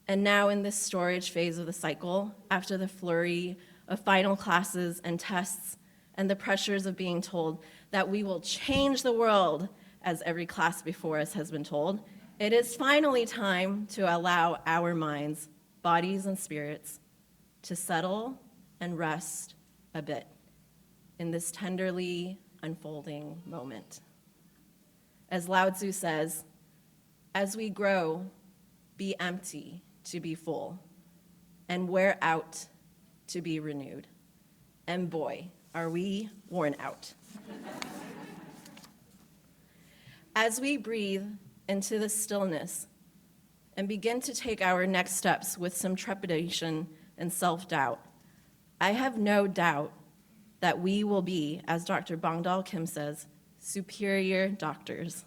Speaker 5: And now in this storage phase of the cycle, after the flurry of final classes and tests and the pressures of being told that we will change the world, as every class before us has been told, it is finally time to allow our minds, bodies, and spirits to settle and rest a bit in this tenderly unfolding moment. As Lao Tzu says, as we grow, be empty to be full, and wear out to be renewed. And boy, are we worn out. As we breathe into the stillness and begin to take our next steps with some trepidation and self-doubt, I have no doubt that we will be, as Dr. Bangdal Kim says, superior doctors.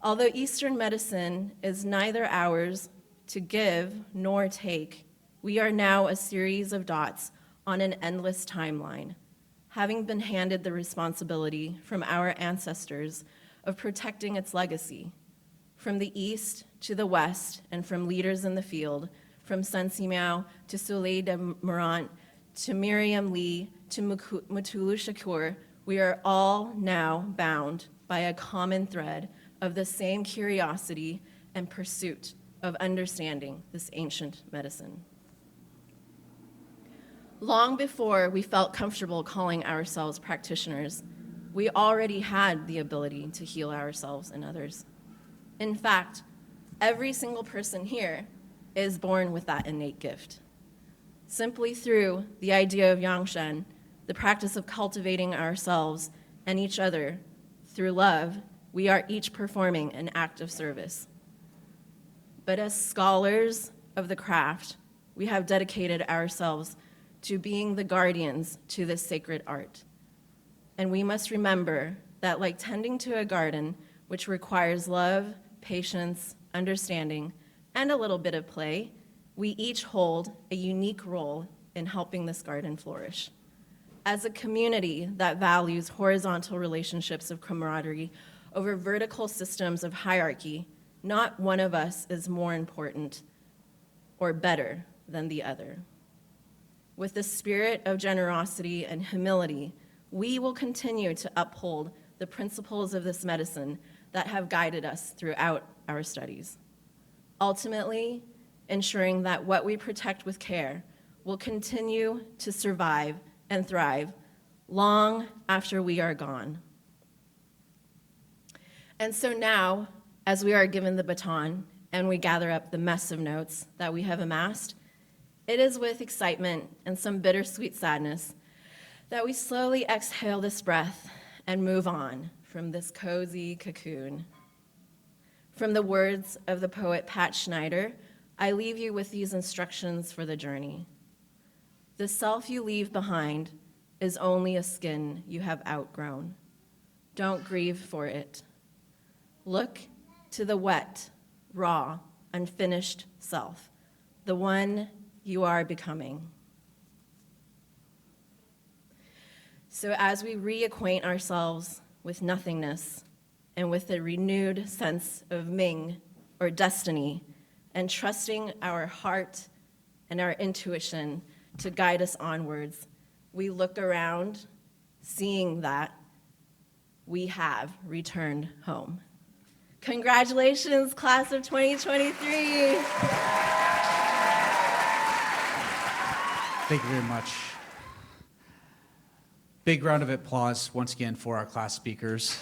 Speaker 5: Although Eastern medicine is neither ours to give nor take, we are now a series of dots on an endless timeline, having been handed the responsibility from our ancestors of protecting its legacy, from the east to the west, and from leaders in the field, from Sun Simiao to Soleil de Morant to Miriam Lee to Mutulu Shakur, we are all now bound by a common thread of the same curiosity and pursuit of understanding this ancient medicine. Long before we felt comfortable calling ourselves practitioners, we already had the ability to heal ourselves and others. In fact, every single person here is born with that innate gift. Simply through the idea of Yangshen, the practice of cultivating ourselves and each other through love, we are each performing an act of service. But as scholars of the craft, we have dedicated ourselves to being the guardians to this sacred art. And we must remember that like tending to a garden, which requires love, patience, understanding, and a little bit of play, we each hold a unique role in helping this garden flourish. As a community that values horizontal relationships of camaraderie over vertical systems of hierarchy, not one of us is more important or better than the other. With the spirit of generosity and humility, we will continue to uphold the principles of this medicine that have guided us throughout our studies. Ultimately, ensuring that what we protect with care will continue to survive and thrive long after we are gone. And so now, as we are given the baton and we gather up the mess of notes that we have amassed, it is with excitement and some bittersweet sadness that we slowly exhale this breath and move on from this cozy cocoon. From the words of the poet Pat Schneider, I leave you with these instructions for the journey. The self you leave behind is only a skin you have outgrown. Don't grieve for it. Look to the wet, raw, unfinished self, the one you are becoming. So as we reacquaint ourselves with nothingness and with a renewed sense of Ming, or destiny, and trusting our heart and our intuition to guide us onwards, we look around, seeing that we have returned home. Congratulations, class of 2023.
Speaker 6: Thank you very much. Big round of applause once again for our class speakers.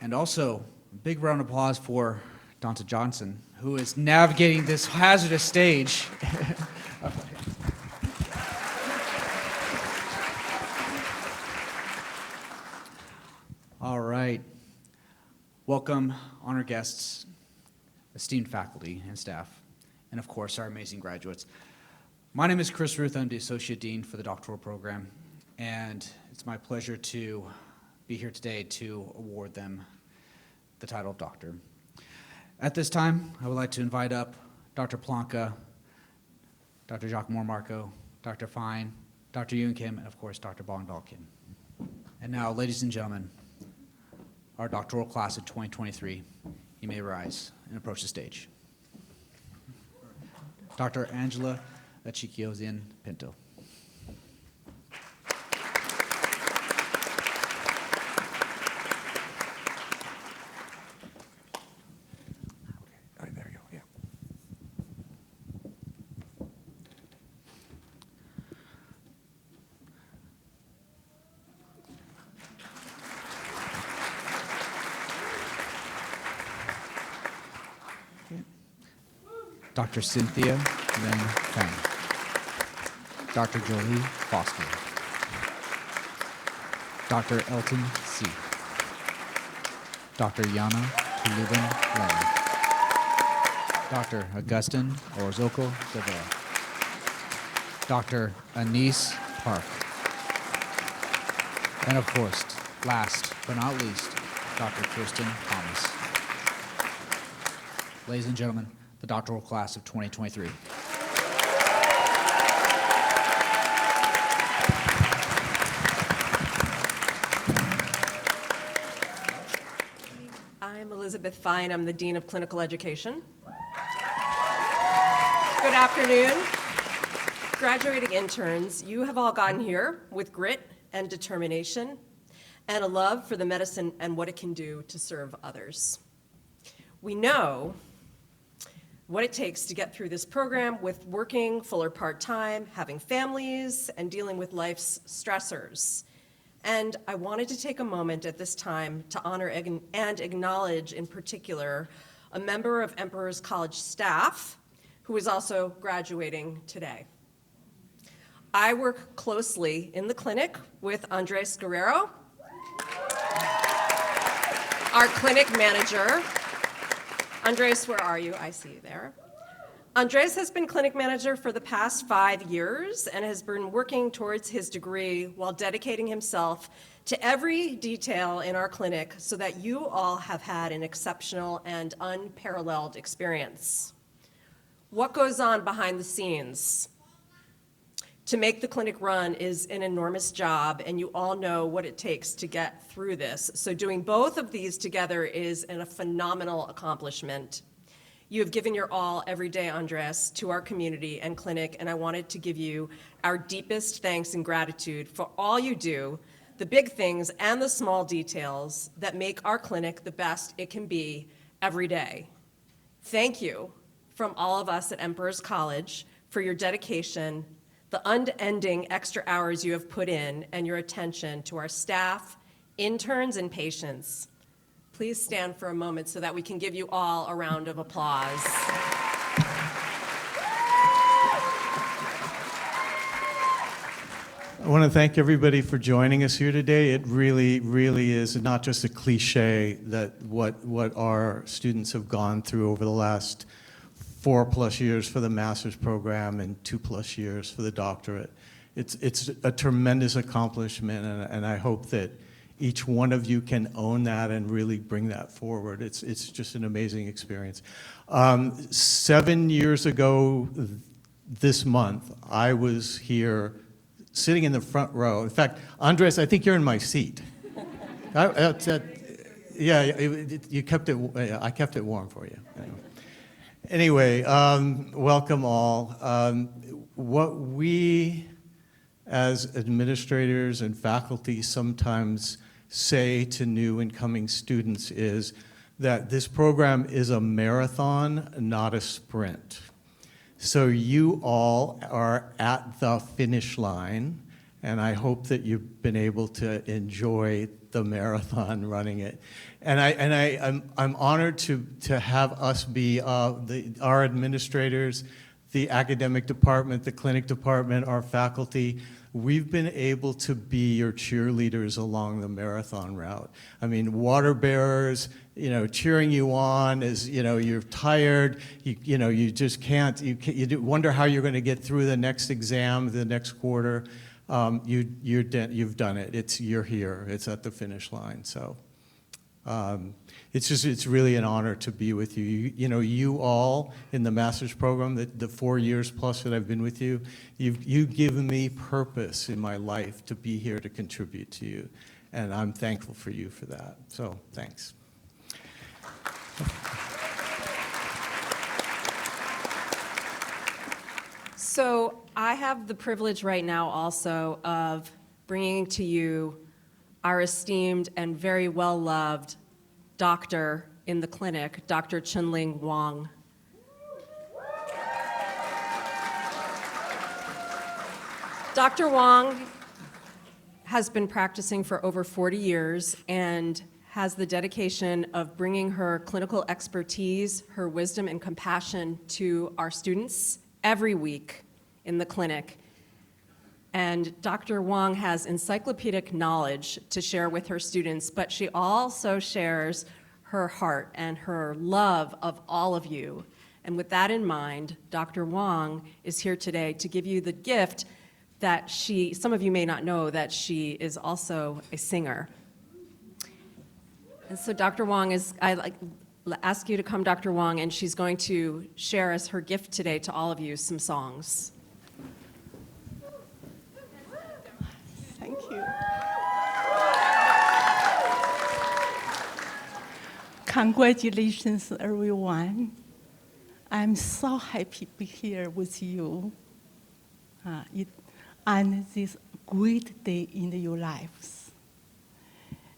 Speaker 6: And also, a big round of applause for Donta Johnson, who is navigating this hazardous stage. All right. Welcome, honored guests, esteemed faculty and staff, and of course, our amazing graduates. My name is Chris Ruth. I'm the Associate Dean for the doctoral program, and it's my pleasure to be here today to award them the title of doctor. At this time, I would like to invite up Dr. Plonka, Dr. Jacques Moore-Marco, Dr. Fine, Dr. Yoon Kim, and of course, Dr. Bong-Bal Kim. And now, ladies and gentlemen, our doctoral class of 2023, you may rise and approach the stage. Dr. Angela Achikiosian Pinto.
Speaker 3: There you go, yeah.
Speaker 6: Dr. Cynthia Lin Feng. Dr. Jolie Foster. Dr. Elton C. Dr. Yana Tuluban Lang. Dr. Augustin Orozco Guevara. Dr. Anise Park. And of course, last but not least, Dr. Kirsten Thomas. Ladies and gentlemen, the doctoral class of 2023.
Speaker 7: I'm Elizabeth Fine. I'm the Dean of Clinical Education. Good afternoon. Graduating interns, you have all gotten here with grit and determination and a love for the medicine and what it can do to serve others. We know what it takes to get through this program with working full or part-time, having families, and dealing with life's stressors. And I wanted to take a moment at this time to honor and acknowledge in particular a member of Emperor's College staff who is also graduating today. I work closely in the clinic with Andres Guerrero, our clinic manager. Andres, where are you? I see you there. Andres has been clinic manager for the past 5 years and has been working towards his degree while dedicating himself to every detail in our clinic so that you all have had an exceptional and unparalleled experience. What goes on behind the scenes to make the clinic run is an enormous job, and you all know what it takes to get through this. So doing both of these together is a phenomenal accomplishment. You have given your all every day, Andres, to our community and clinic, and I wanted to give you our deepest thanks and gratitude for all you do, the big things and the small details that make our clinic the best it can be every day. Thank you from all of us at Emperor's College for your dedication, the unending extra hours you have put in, and your attention to our staff, interns, and patients. Please stand for a moment so that we can give you all a round of applause.
Speaker 8: I want to thank everybody for joining us here today. It really, really is not just a cliche that what our students have gone through over the last 4+ years for the master's program and 2+ years for the doctorate. It's a tremendous accomplishment, and I hope that each one of you can own that and really bring that forward. It's just an amazing experience. 7 years ago this month, I was here sitting in the front row. In fact, Andres, I think you're in my seat. You kept it. I kept it warm for you. Anyway, welcome all. What we as administrators and faculty sometimes say to new incoming students is that this program is a marathon, not a sprint. So you all are at the finish line, and I hope that you've been able to enjoy the marathon running it. And I'm honored to have us be our administrators, the academic department, the clinic department, our faculty. We've been able to be your cheerleaders along the marathon route. I mean, water bearers, cheering you on as you're tired. You just can't. You wonder how you're going to get through the next exam, the next quarter. You've done it. You're here. It's at the finish line. So it's really an honor to be with you. You all in the master's program, the 4 years plus that I've been with you, you've given me purpose in my life to be here to contribute to you, and I'm thankful for you for that. So thanks.
Speaker 7: So I have the privilege right now also of bringing to you our esteemed and very well-loved doctor in the clinic, Dr. Chunling Wang. Dr. Wang has been practicing for over 40 years and has the dedication of bringing her clinical expertise, her wisdom and compassion to our students every week in the clinic. And Dr. Wang has encyclopedic knowledge to share with her students, but she also shares her heart and her love of all of you. And with that in mind, Dr. Wang is here today to give you the gift that some of you may not know, that she is also a singer. And so Dr. Wang I ask you to come, Dr. Wang, and she's going to share as her gift today to all of you some songs. Thank you.
Speaker 9: Congratulations, everyone. I'm so happy to be here with you on this great day in your lives.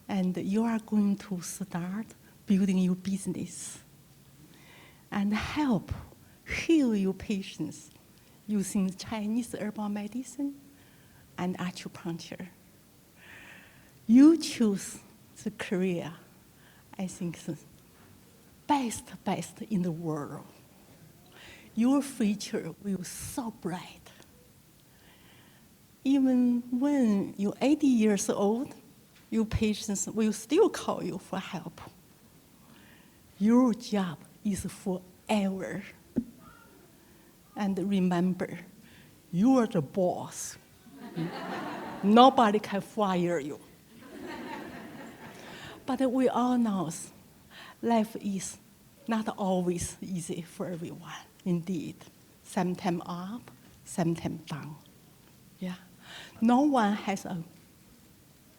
Speaker 9: And you are going to start building your business and help heal your patients using Chinese herbal medicine and acupuncture. You choose the career, I think, the best in the world. Your future will be so bright. Even when you're 80 years old, your patients will still call you for help. Your job is forever. And remember, you are the boss. Nobody can fire you. But we all know life is not always easy for everyone, indeed. Sometimes up, sometimes down. Yeah. No one has a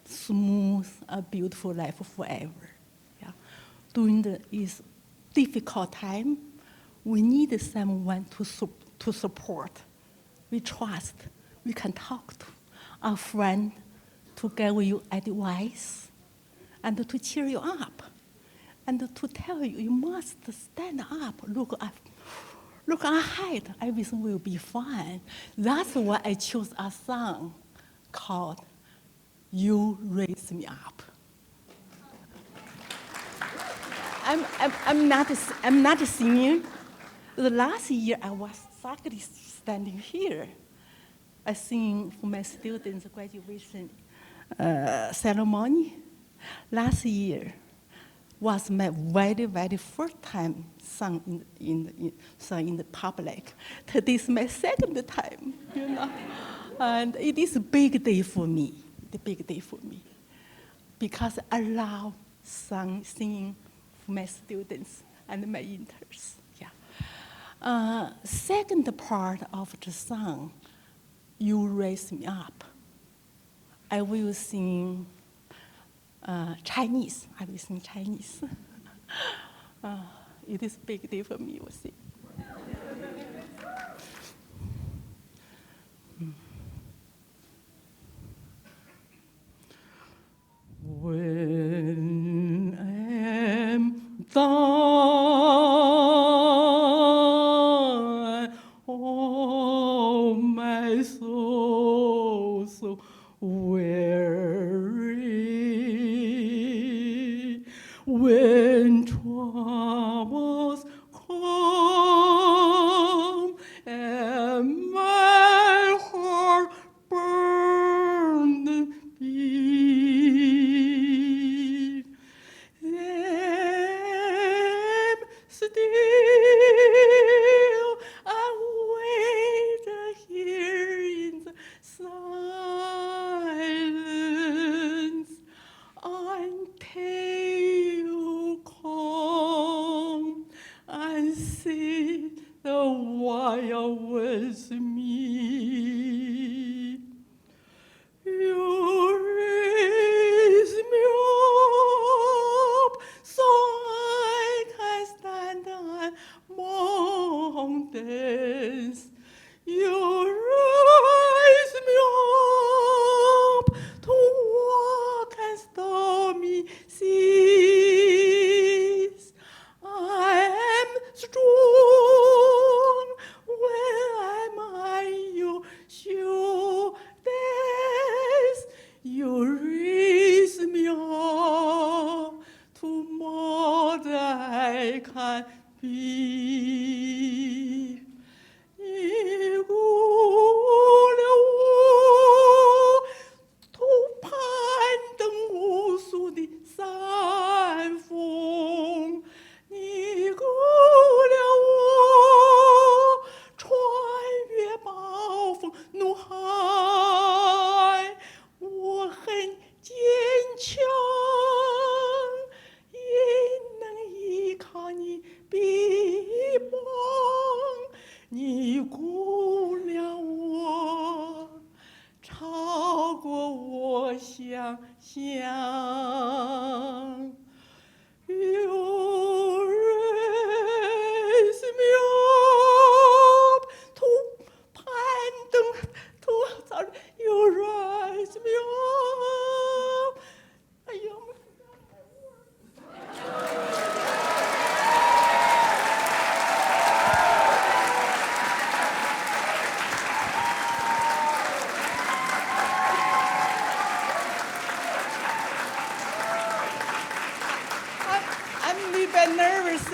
Speaker 9: smooth, a beautiful life forever. Yeah. During this difficult time, we need someone to support. We trust, we can talk to a friend to give you advice and to cheer you up and to tell you, you must stand up, look ahead, everything will be fine. That's why I chose a song called You Raise Me Up. I'm not a singer. The last year I was exactly standing here. I sing for my students' graduation ceremony. Last year was my very, very first time sung in the public. Today is my second time, you know. And it is a big day for me, because I love singing for my students and my interns. Yeah. Second part of the song, You Raise Me Up, I will sing Chinese. I will sing Chinese. It is a big day for me, you see. When I'm done, oh, my soul so weary, when troubles come and my heart burned and beat, I'm still away here in the silence until you come and sit a while with me. You raise me up so I can stand on mountains. You raise me up to walk on stormy seas. I am strong when I'm on your shoulders. You raise me up to more than I can be. 你顾了我，途攀登无数的山峰，你顾了我，穿越暴风怒海，我很坚强，也能依靠你臂膀。你顾了我，超过我想象。You raise me up to 攀登，to sorry, you raise me up。哎呀！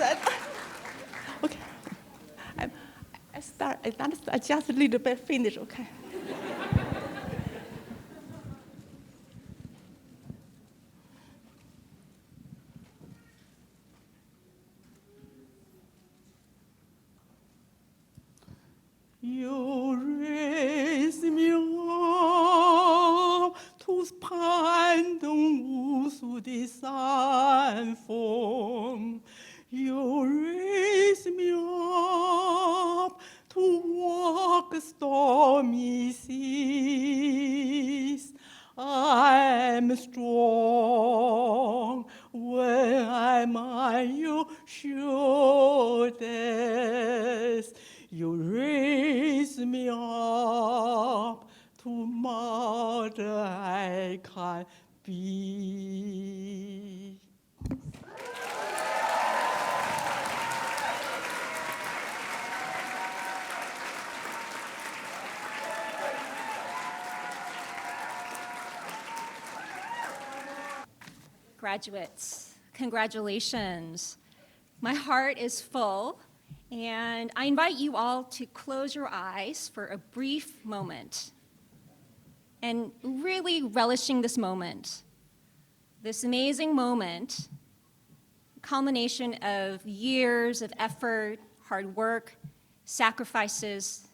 Speaker 9: said, okay. I just a little bit finish, okay? You raise me up to 攀登无数的山峰。You raise me up to walk stormy seas. I'm strong when I'm on your shoulders. You raise me up to mother I can be.
Speaker 10: Graduates, congratulations. My heart is full, and I invite you all to close your eyes for a brief moment and really relishing this moment, this amazing moment, culmination of years of effort, hard work, sacrifices,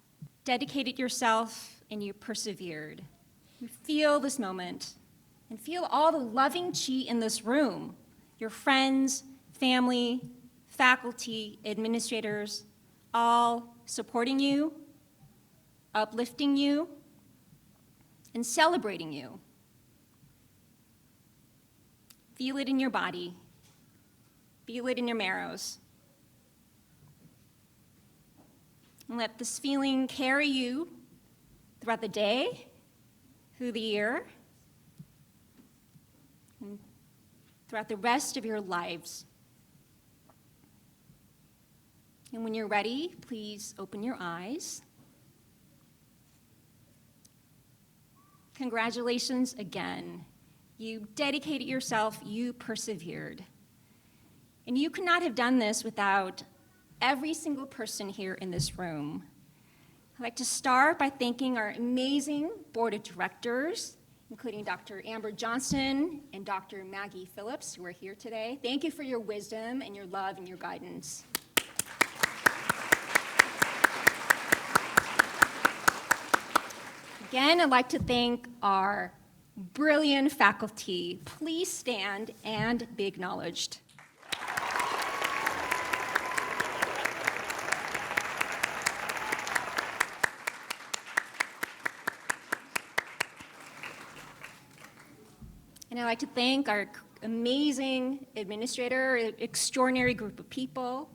Speaker 10: dedicated yourself, and you persevered. You feel this moment and feel all the loving chi in this room, your friends, family, faculty, administrators, all supporting you, uplifting you, and celebrating you. Feel it in your body. Feel it in your marrows. And let this feeling carry you throughout the day, through the year, and throughout the rest of your lives. And when you're ready, please open your eyes. Congratulations again. You dedicated yourself, you persevered. And you could not have done this without every single person here in this room. I'd like to start by thanking our amazing board of directors, including Dr. Amber Johnson and Dr. Maggie Phillips, who are here today. Thank you for your wisdom and your love and your guidance. Again, I'd like to thank our brilliant faculty. Please stand and be acknowledged. And I'd like to thank our amazing administrator, extraordinary group of people,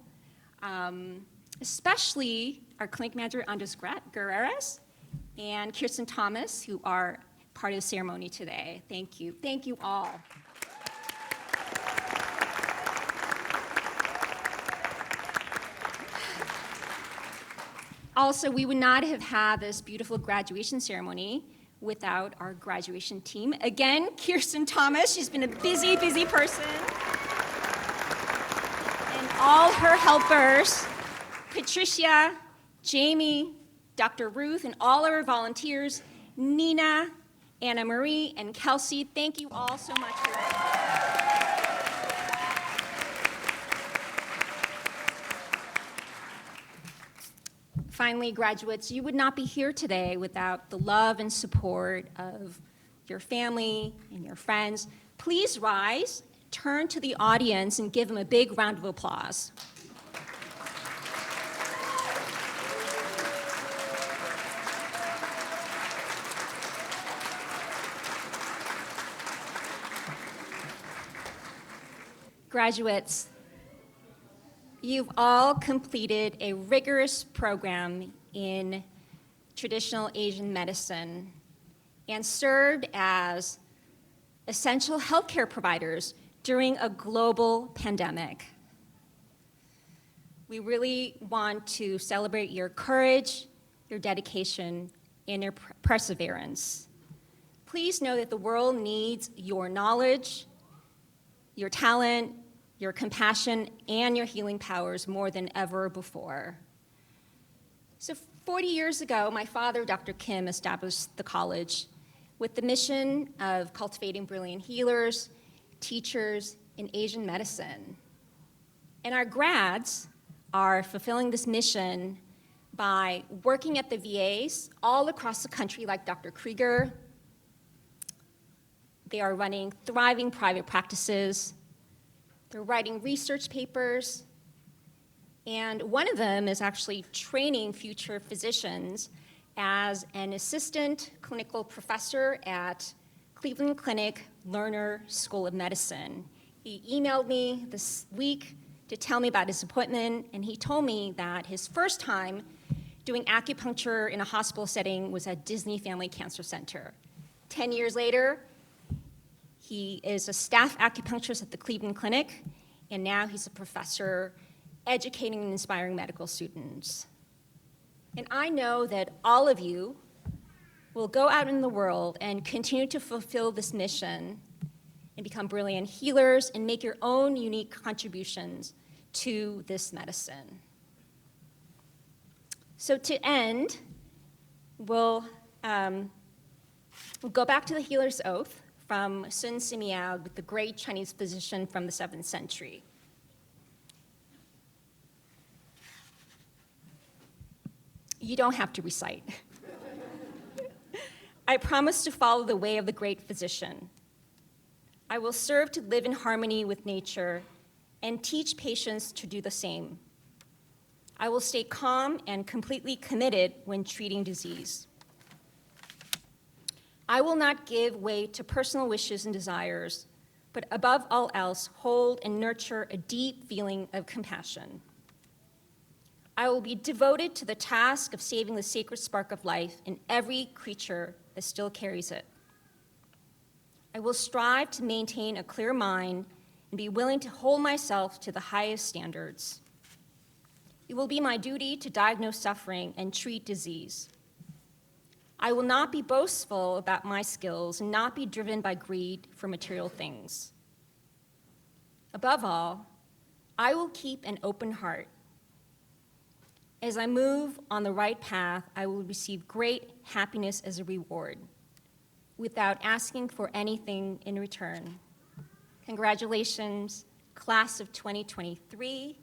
Speaker 10: especially our clinic manager, Andres Guerreras, and Kirsten Thomas, who are part of the ceremony today. Thank you. Thank you all. Also, we would not have had this beautiful graduation ceremony without our graduation team. Again, Kirsten Thomas, she's been a busy, busy person. And all her helpers, Patricia, Jamie, Dr. Ruth, and all our volunteers, Nina, Anna Marie, and Kelsey, thank you all so much for Finally, graduates, you would not be here today without the love and support of your family and your friends. Please rise, turn to the audience, and give them a big round of applause. Graduates, you've all completed a rigorous program in traditional Asian medicine and served as essential healthcare providers during a global pandemic. We really want to celebrate your courage, your dedication, and your perseverance. Please know that the world needs your knowledge, your talent, your compassion, and your healing powers more than ever before. So 40 years ago, my father, Dr. Kim, established the college with the mission of cultivating brilliant healers, teachers in Asian medicine. And our grads are fulfilling this mission by working at the VAs all across the country, like Dr. Krieger. They are running thriving private practices. They're writing research papers. And one of them is actually training future physicians as an assistant clinical professor at Cleveland Clinic Lerner School of Medicine. He emailed me this week to tell me about his appointment, and he told me that his first time doing acupuncture in a hospital setting was at Disney Family Cancer Center. 10 years later, he is a staff acupuncturist at the Cleveland Clinic, and now he's a professor educating and inspiring medical students. And I know that all of you will go out in the world and continue to fulfill this mission and become brilliant healers and make your own unique contributions to this medicine. So to end, we'll go back to the healer's oath from Sun Simiao, the great Chinese physician from the 7th century. You don't have to recite. I promise to follow the way of the great physician. I will serve to live in harmony with nature and teach patients to do the same. I will stay calm and completely committed when treating disease. I will not give way to personal wishes and desires, but above all else, hold and nurture a deep feeling of compassion. I will be devoted to the task of saving the sacred spark of life in every creature that still carries it. I will strive to maintain a clear mind and be willing to hold myself to the highest standards. It will be my duty to diagnose suffering and treat disease. I will not be boastful about my skills and not be driven by greed for material things. Above all, I will keep an open heart. As I move on the right path, I will receive great happiness as a reward, without asking for anything in return. Congratulations, class of 2023.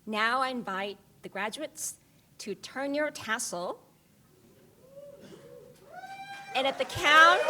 Speaker 10: Now I invite the graduates to turn your tassel. And at the count